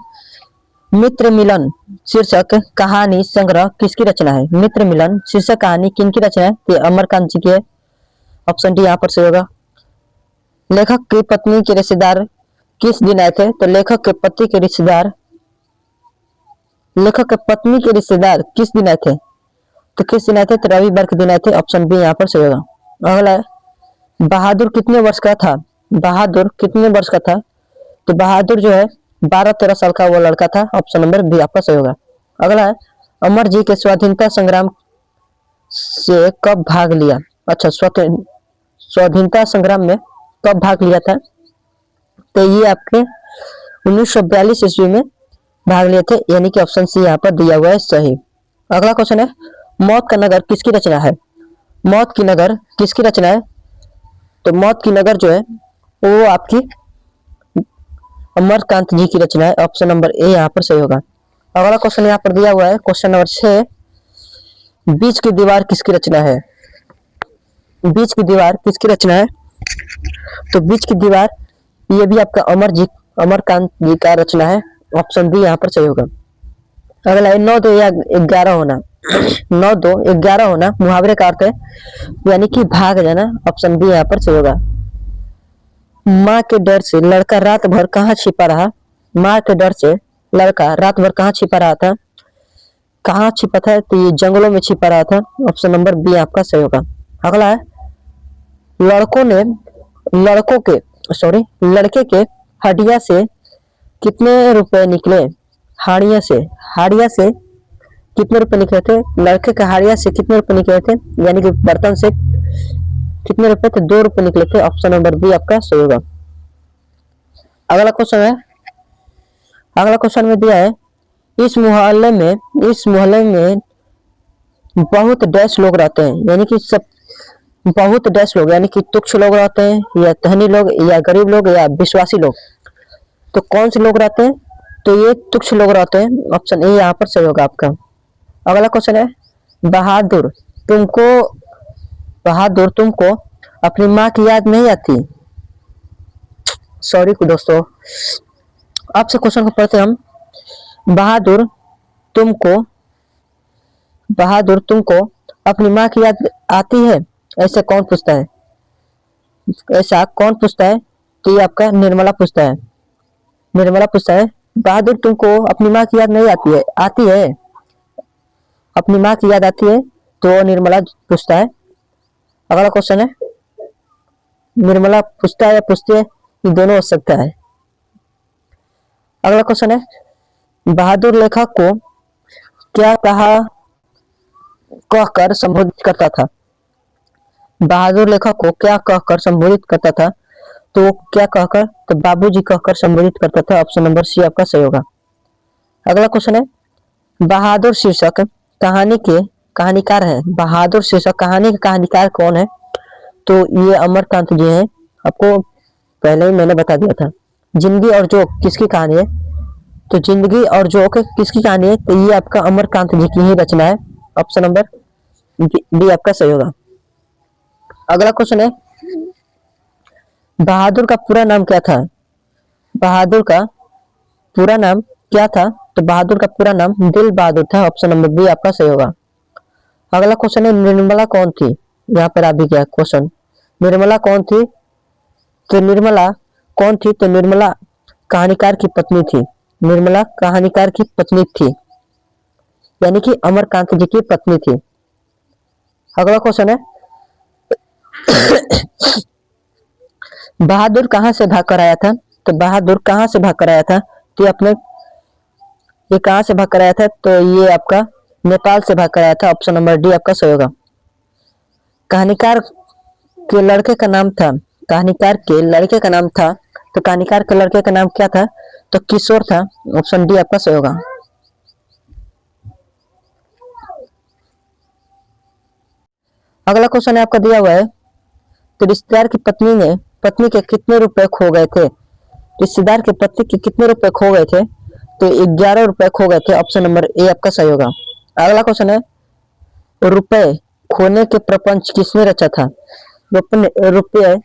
मित्र मिलन शीर्षक कहानी संग्रह किसकी रचना है? मित्र मिलन शीर्षक कहानी किनकी रचना है? तो अमरकांत जी की है। ऑप्शन डी यहाँ पर सही होगा। लेखक की पत्नी के रिश्तेदार किस दिन आए थे? तो लेखक के पति के रिश्तेदार, लेखक के पत्नी के रिश्तेदार किस दिन आए थे? तो किस दिन आए थे? तो रविवार के दिन आए थे। ऑप्शन बी यहाँ पर सही होगा। अगला है, बहादुर कितने वर्ष का था? बहादुर कितने वर्ष का था? तो बहादुर जो है 12-13 साल का वो लड़का था। ऑप्शन नंबर बी आपका सही होगा। अगला है, अमर जी के स्वाधीनता संग्राम से कब भाग लिया? अच्छा, स्वाधीनता संग्राम में कब भाग लिया था? तो ये आपके 1942 ईस्वी में भाग लिए थे, यानी कि ऑप्शन सी यहाँ पर दिया हुआ है सही। अगला क्वेश्चन है, मौत का नगर किसकी रचना है? मौत की नगर किसकी रचना है? तो मौत की नगर जो है वो आपकी अमरकांत जी की रचना है। ऑप्शन नंबर ए यहाँ पर सही होगा। अगला क्वेश्चन यहाँ पर दिया हुआ है, क्वेश्चन नंबर 6, बीच की दीवार किसकी रचना है? बीच की दीवार किसकी रचना है? तो बीच की दीवार ये भी आपका अमरकांत जी का रचना है। ऑप्शन बी यहाँ पर सही होगा। अगला है, 9 2 या 11 होना 9 2 11 होना मुहावरे का अर्थ है, यानी कि भाग जाना। ऑप्शन बी यहाँ पर सही होगा। माँ के डर से लड़का रात भर कहाँ छिपा रहा? माँ के डर से लड़का रात भर कहाँ छिपा रहा था? कहाँ छिपा था? तो ये जंगलों में छिपा रहा था। ऑप्शन नंबर बी आपका सही होगा। अगला है, लड़के के हड्डिया से कितने रुपए निकले? हाड़िया से कितने रुपए निकले थे? लड़के के हाड़िया से कितने रुपए निकले थे, यानी कि बर्तन से कितने रुपए थे? 2 रुपए निकले थे। ऑप्शन नंबर बी आपका सही होगा। अगला क्वेश्चन में दिया है, इस मोहल्ले में बहुत डैश लोग रहते हैं, यानी कि सब बहुत डैश लोग, यानी कि तुच्छ लोग रहते हैं, या धनी लोग, या गरीब लोग, या विश्वासी लोग। तो कौन से लोग रहते हैं? तो ये तुच्छ लोग रहते हैं। ऑप्शन ए यहाँ पर सही होगा आपका। अगला क्वेश्चन है, बहादुर तुमको बहादुर तुमको अपनी माँ की याद नहीं आती। सॉरी दोस्तों, आपसे क्वेश्चन को पढ़ते हम। बहादुर तुमको बहादुर तुमको अपनी माँ की याद आती है, ऐसा कौन पूछता है? ऐसा कौन पूछता है? तो ये आपका निर्मला पूछता है। निर्मला पूछता है बहादुर तुमको अपनी माँ की याद नहीं आती है? आती है, अपनी माँ की याद आती है, तो निर्मला पूछता है। अगला क्वेश्चन है, निर्मला पूछता है या पूछती है, ये दोनों हो सकता है। अगला क्वेश्चन है, बहादुर लेखक को क्या कहा कहकर संबोधित करता था? बहादुर लेखक को क्या कहकर संबोधित करता था? तो वो क्या कहकर, तो बाबूजी कहकर संबोधित करता था। ऑप्शन नंबर सी आपका सही होगा। अगला क्वेश्चन है, बहादुर शीर्षक कहानी के कहानीकार है। बहादुर शीर्षक कहानी के कहानीकार कौन है? तो ये अमरकांत जी हैं। आपको पहले ही मैंने बता दिया था। जिंदगी और जोक किसकी कहानी है? तो जिंदगी और जोक किसकी कहानी है? तो ये आपका अमरकांत जी की ही रचना है। ऑप्शन नंबर डी आपका सही होगा। अगला क्वेश्चन है, बहादुर का पूरा नाम क्या था? बहादुर का पूरा नाम क्या था? तो बहादुर का पूरा नाम दिल बहादुर था। ऑप्शन नंबर बी आपका सही होगा। अगला क्वेश्चन है, निर्मला कौन थी? यहाँ पर आ भी गया क्वेश्चन, निर्मला कौन थी? तो निर्मला कौन थी? तो निर्मला कहानीकार की पत्नी थी। निर्मला कहानीकार की पत्नी थी, यानी कि अमरकांत जी की पत्नी थी। अगला क्वेश्चन है, बहादुर कहाँ से भाग कर आया था? तो बहादुर कहाँ से भाग कर आया था? तो ये कहाँ से भाग कर आया था? तो ये आपका नेपाल से भाग कर आया था। ऑप्शन नंबर डी आपका सही होगा। कहानीकार के लड़के का नाम था, कहानीकार के लड़के का नाम था, तो कहानीकार के लड़के का नाम क्या था? तो किशोर था। ऑप्शन डी आपका सही होगा। अगला क्वेश्चन है आपका दिया हुआ है, तो रिश्तेदार की पत्नी के कितने रुपए खो गए थे? रिश्तेदार के पति के कितने रुपए खो गए थे? तो 11 रुपए खो गए थे। ऑप्शन नंबर ए आपका सही होगा। अगला क्वेश्चन है, रुपए खोने के प्रपंच किसने रचा था? रुपए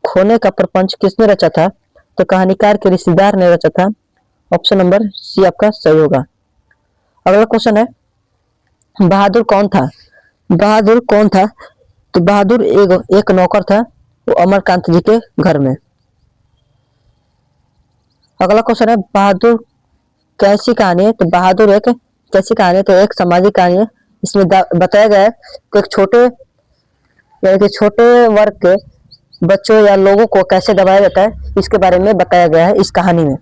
खोने का प्रपंच किसने रचा था? तो कहानीकार के रिश्तेदार ने रचा था। ऑप्शन नंबर सी आपका सही होगा। अगला क्वेश्चन है, बहादुर कौन था? बहादुर कौन था? तो बहादुर एक नौकर था, वो अमरकांत जी के घर में। अगला क्वेश्चन है, बहादुर कैसी कहानी है? तो बहादुर एक कैसी कहानी है? तो एक सामाजिक कहानी है। इसमें बताया गया है कि एक छोटे वर्ग के बच्चों या लोगों को कैसे दबाया जाता है, इसके बारे में बताया गया है इस कहानी में।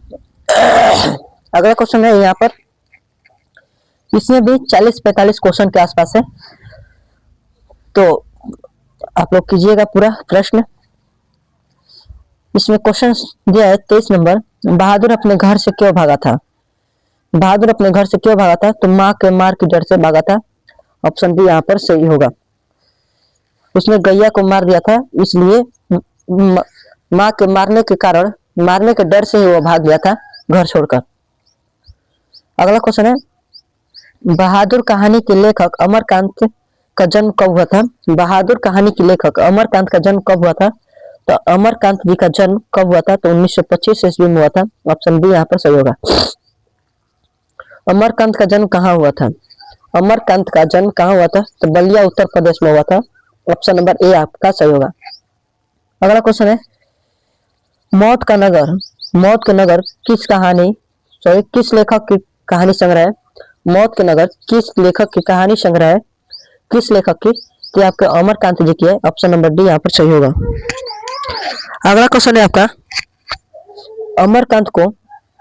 अगला क्वेश्चन है यहाँ पर, इसमें भी 40-45 क्वेश्चन के आसपास है, तो आप लोग कीजिएगा पूरा प्रश्न। इसमें क्वेश्चन दिया है 23 नंबर, बहादुर अपने घर से क्यों भागा था? बहादुर अपने घर से क्यों भागा था? तो माँ के मार की डर से भागा था। ऑप्शन बी यहाँ पर सही होगा। उसने गैया को मार दिया था, इसलिए माँ के मारने के डर से ही वो भाग गया था घर छोड़कर। अगला क्वेश्चन है, बहादुर कहानी के लेखक अमरकांत का जन्म कब हुआ था? बहादुर कहानी के लेखक अमरकांत का जन्म कब हुआ था? तो अमरकांत जी का जन्म कब हुआ था? तो 1925 ईस्वी में हुआ था। ऑप्शन बी यहाँ पर सही होगा। अमरकांत का जन्म कहाँ हुआ था? अमरकांत का जन्म कहाँ हुआ था? तो बलिया उत्तर प्रदेश में हुआ था। ऑप्शन नंबर ए आपका सही होगा। अगला क्वेश्चन है, मौत का नगर किस लेखक की कहानी संग्रह है? मौत के नगर किस लेखक की कहानी संग्रह है? किस लेखक की? तो आपके अमरकांत जी की है। ऑप्शन नंबर डी यहाँ पर सही होगा। अगला क्वेश्चन है आपका, अमरकांत को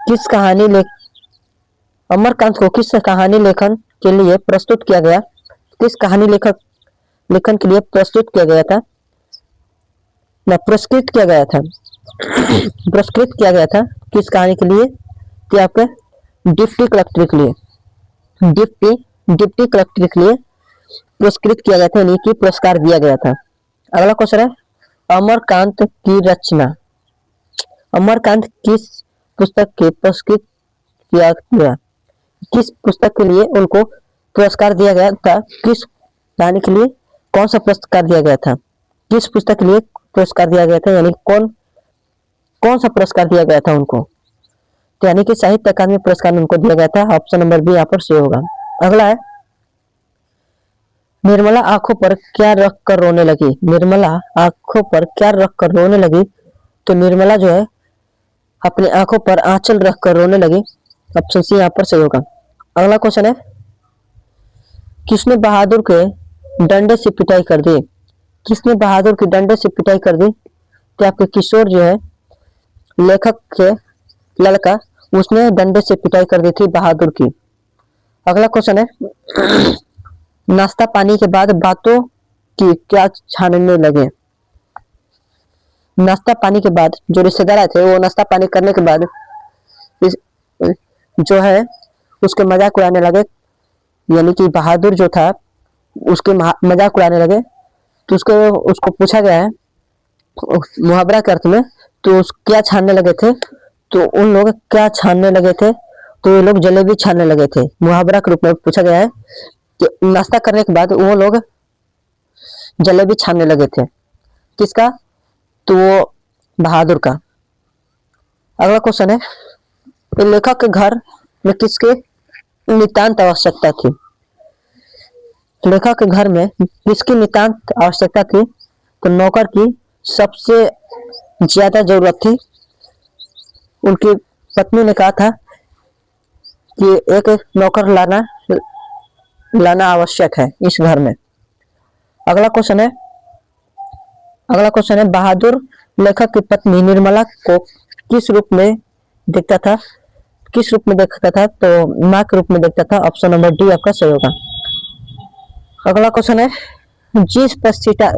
किस कहानी लेखन के लिए प्रस्तुत किया गया? किस कहानी लेखन के लिए प्रस्तुत किया गया था? पुरस्कृत किया गया था पुरस्कृत किया गया था किस कहानी के लिए? तो आपके डिप्टी कलेक्टर के लिए पुरस्कृत किया गया था, यानी कि पुरस्कार दिया गया था। अगला क्वेश्चन है, अमरकांत की रचना, अमरकांत किस पुस्तक के पुरस्कृत किया गया? किस पुस्तक के लिए उनको पुरस्कार दिया गया था? किस कहानी के लिए? कौन सा पुरस्कार दिया गया था, किस पुस्तक के लिए पुरस्कार दिया गया था, यानी कौन कौन सा पुरस्कार दिया गया था उनको, तो यानी कि साहित्य अकादमी पुरस्कार उनको दिया गया था। ऑप्शन नंबर बी यहाँ पर सही होगा। अगला है, निर्मला आंखों पर क्या रख कर रोने लगी, निर्मला आंखों पर क्या रख कर रोने लगी, तो निर्मला जो है अपनी आंखों पर आंचल रख कर रोने लगी। ऑप्शन सी यहाँ पर सही होगा। अगला क्वेश्चन है, किसने बहादुर के डंडे से पिटाई कर दी, किसने बहादुर की डंडे से पिटाई कर दी, तो आपके किशोर जो है लेखक के लड़का, उसने डंडे से पिटाई कर दी थी बहादुर की। अगला क्वेश्चन है, नाश्ता पानी के बाद बातों की क्या छानने लगे, नाश्ता पानी के बाद जो रिश्तेदार आए थे वो नाश्ता पानी करने के बाद इस, जो है उसके मजाक उड़ाने लगे, यानी कि बहादुर जो था उसके मजाक उड़ाने लगे। तो उसको उसको पूछा गया है मुहावरा के अर्थ में, तो क्या छानने लगे थे, तो उन लोग क्या छानने लगे थे, तो ये लोग जलेबी छानने लगे थे। मुहावरा के रूप में पूछा गया है कि नाश्ता करने के बाद वो लोग जलेबी छानने लगे थे, किसका, तो वो बहादुर का। अगला क्वेश्चन है, लेखक के घर में किसके नितांत आवश्यकता थी, लेखक के घर में किसकी नितांत आवश्यकता थी, तो नौकर की सबसे ज्यादा जरूरत थी। उनकी पत्नी ने कहा था कि एक नौकर लाना आवश्यक है इस घर में। अगला क्वेश्चन है, बहादुर लेखक की पत्नी निर्मला को किस रूप में देखता था, किस रूप में देखता था, तो मां के रूप में देखता था। ऑप्शन नंबर डी आपका सही होगा। अगला क्वेश्चन है, जिस प्रतिष्ठा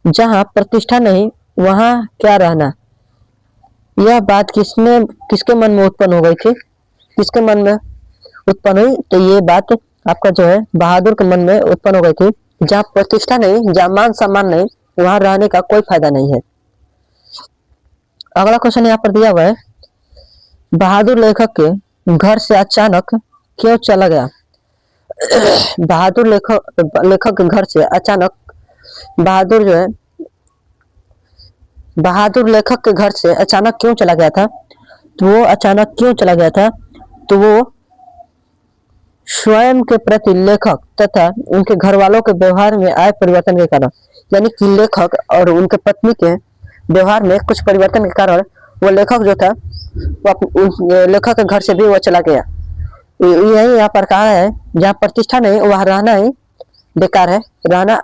जहां प्रतिष्ठा नहीं वहां क्या रहना, यह बात किसके मन में उत्पन्न हो गई थी, किसके मन में उत्पन्न हुई, तो ये बात आपका जो है बहादुर के मन में उत्पन्न हो गई थी। जहाँ प्रतिष्ठा नहीं, जहाँ मान सम्मान नहीं, वहां रहने का कोई फायदा नहीं है। अगला क्वेश्चन यहाँ पर दिया हुआ है, बहादुर लेखक के घर से अचानक क्यों चला गया, बहादुर लेखक के घर से अचानक बहादुर लेखक के घर से अचानक क्यों चला गया था, तो वो अचानक क्यों चला गया था, तो वो स्वयं के प्रति लेखक तथा उनके घर वालों के व्यवहार में आए परिवर्तन के कारण, यानी कि लेखक और उनके पत्नी के व्यवहार में कुछ परिवर्तन के कारण वो लेखक जो था वो लेखक के घर से भी वो चला गया। यही यहाँ पर कहा है, जहाँ प्रतिष्ठा नहीं वहां रहना ही बेकार है, रहना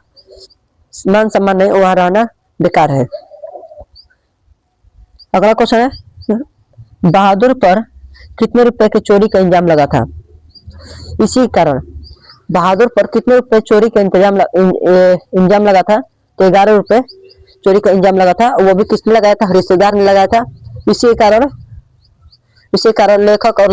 मान सम्मान नहीं वहां रहना बेकार है। अगला क्वेश्चन है, बहादुर पर कितने रुपए की चोरी का इल्जाम लगा था, इसी कारण बहादुर पर कितने रुपए चोरी का इल्जाम लगा था, तो 11 रुपए चोरी का इल्जाम लगा था। वो भी किसने लगाया था, रिश्तेदार ने लगाया था। इसी कारण लेखक और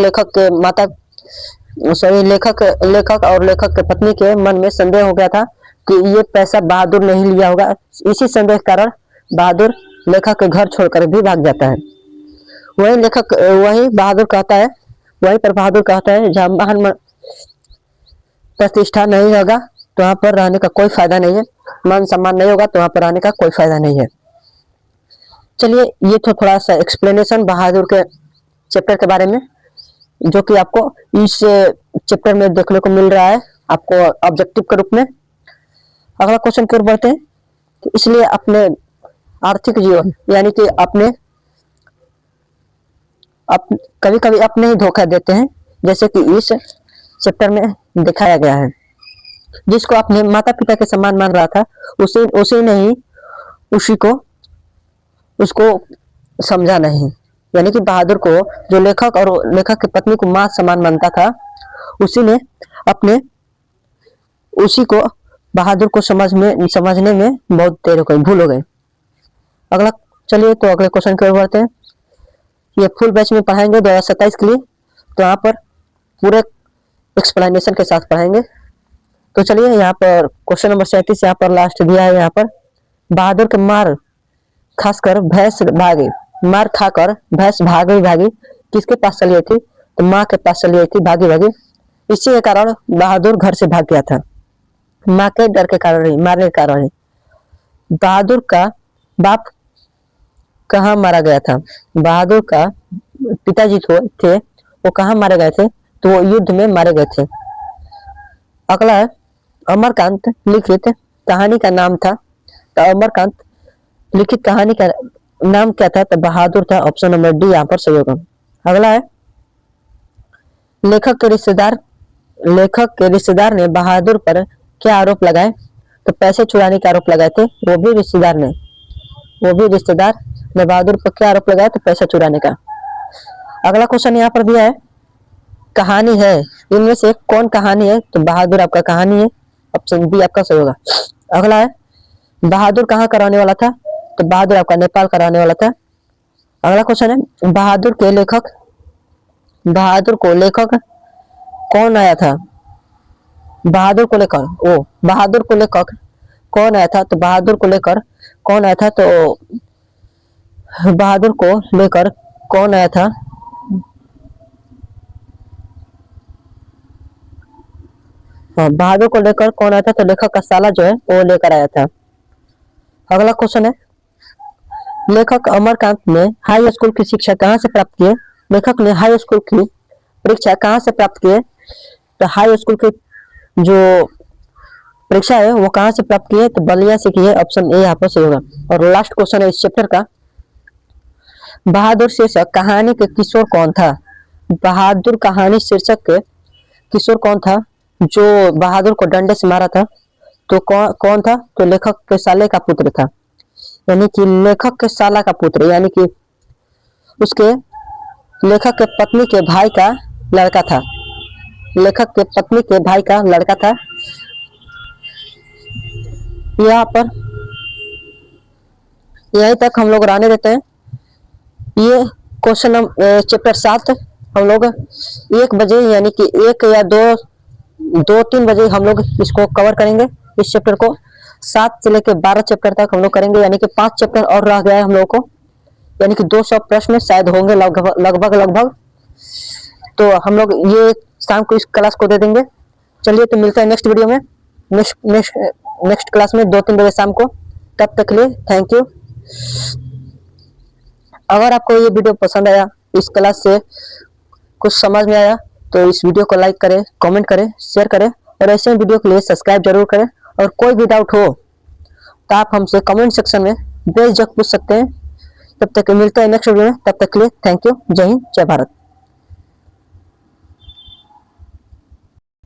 लेखक के पत्नी के मन में संदेह हो गया था कि ये पैसा बहादुर ने ही लिया होगा। इसी संदेह के कारण बहादुर लेखक के घर छोड़कर भी भाग जाता है। वही पर बहादुर कहता है जहाँ महान प्रतिष्ठा नहीं होगा तो वहां पर रहने का कोई फायदा नहीं है, मान सम्मान नहीं होगा तो वहां पर रहने का कोई फायदा नहीं है। चलिए, ये तो थोड़ा सा एक्सप्लेनेशन बहादुर के चैप्टर के बारे में, जो कि आपको इस चैप्टर में देखने को मिल रहा है आपको ऑब्जेक्टिव के रूप में। अगला क्वेश्चन की ओर बढ़ते हैं। तो इसलिए अपने आर्थिक जीवन, यानी कि कभी कभी अपने ही धोखा देते हैं, जैसे कि इस चैप्टर में दिखाया गया है। जिसको अपने माता पिता के समान मान रहा था उसी ने ही उसको समझा नहीं, यानी कि बहादुर को जो लेखक और लेखक की पत्नी को मां समान मानता था उसी को बहादुर को समझने में बहुत देर हो गई, भूल हो गई। चलिए तो अगले क्वेश्चन की ओर बढ़ते हैं। ये फुल बैच में पढ़ाएंगे 2027 के लिए, तो यहाँ पर पूरे एक्सप्लेनेशन के साथ पढ़ाएंगे। तो चलिए, यहाँ पर क्वेश्चन नंबर 37 यहाँ पर लास्ट दिया है। यहाँ पर बहादुर के मार खाकर भैंस भागी किसके पास चली गई थी, तो माँ के पास चली गई थी भागी। इसी के कारण बहादुर घर से भाग गया था। माँ के डर के कारण ही, मारने के कारण ही। बहादुर का बाप कहाँ मारा गया था? बहादुर का पिताजी थे वो कहाँ मारे गए थे? तो वो युद्ध में मारे गए थे। अगला है अमरकांत लिखित कहानी का नाम था। तो अमरकांत लिखित कहानी का नाम क्या था? तो बहादुर था। ऑप्शन नंबर डी यहाँ पर सही होगा। अगला है लेखक के रिश्तेदार ने बहादुर पर क्या आरोप लगाए? तो पैसे चुराने के आरोप लगाए थे। वो भी रिश्तेदार ने बहादुर पर क्या आरोप लगाया? तो पैसा चुराने का। अगला क्वेश्चन यहाँ पर दिया है कहानी है, इनमें से कौन कहानी है? तो बहादुर आपका कहानी है। ऑप्शन बी आपका सही होगा। अगला है बहादुर कहाँ का रहने वाला था? तो बहादुर आपका नेपाल का रहने वाला था। अगला क्वेश्चन है बहादुर को लेखक कौन आया था? बहादुर को लेखक कौन आया था? तो बहादुर को लेकर कौन आया था? तो बहादुर को लेकर कौन आया था? बहादुर को लेकर कौन आया था? तो लेखक का साला जो है वो लेकर आया था। अगला क्वेश्चन है लेखक अमरकांत ने हाई स्कूल की शिक्षा कहाँ से प्राप्त की? लेखक ने हाई स्कूल की परीक्षा कहाँ से प्राप्त की? तो हाई स्कूल की जो परीक्षा है वो कहाँ से प्राप्त की है? तो बलिया से की है। ऑप्शन ए यहाँ पर सही होगा। और लास्ट क्वेश्चन है इस चैप्टर का बहादुर शीर्षक कहानी के किशोर कौन था? बहादुर कहानी शीर्षक के किशोर कौन था जो बहादुर को डंडे से मारा था? तो कौन था? तो लेखक के साले का पुत्र था, यानी कि लेखक के साला का पुत्र, यानी कि उसके लेखक के पत्नी के भाई का लड़का था। लेखक के पत्नी के भाई का लड़का था। यहाँ पर यहीं तक हम लोग रहने देते हैं। ये क्वेश्चन चैप्टर 7 हम लोग 1 बजे यानी कि 1 या 2-3 बजे हम लोग इसको कवर करेंगे। इस चैप्टर को 7 से लेकर 12 चैप्टर तक हम लोग करेंगे, यानी कि 5 चैप्टर और रह गया है हम लोगों को, यानी कि 200 प्रश्न शायद होंगे लगभग। तो हम लोग ये शाम को इस क्लास को दे देंगे। चलिए तो मिलते हैं नेक्स्ट वीडियो में, नेक्स्ट क्लास में 2-3 बजे शाम को। तब तक के लिए थैंक यू। अगर आपको ये वीडियो पसंद आया, इस क्लास से कुछ समझ में आया, तो इस वीडियो को लाइक करें, कमेंट करें, शेयर करें और ऐसे वीडियो के लिए सब्सक्राइब जरूर करें। और कोई भी डाउट हो तो आप हमसे कमेंट सेक्शन में बेझिझक पूछ सकते हैं। तब तक मिलते हैं नेक्स्ट वीडियो में। तब तक के लिए थैंक यू। जय हिंद, जय भारत।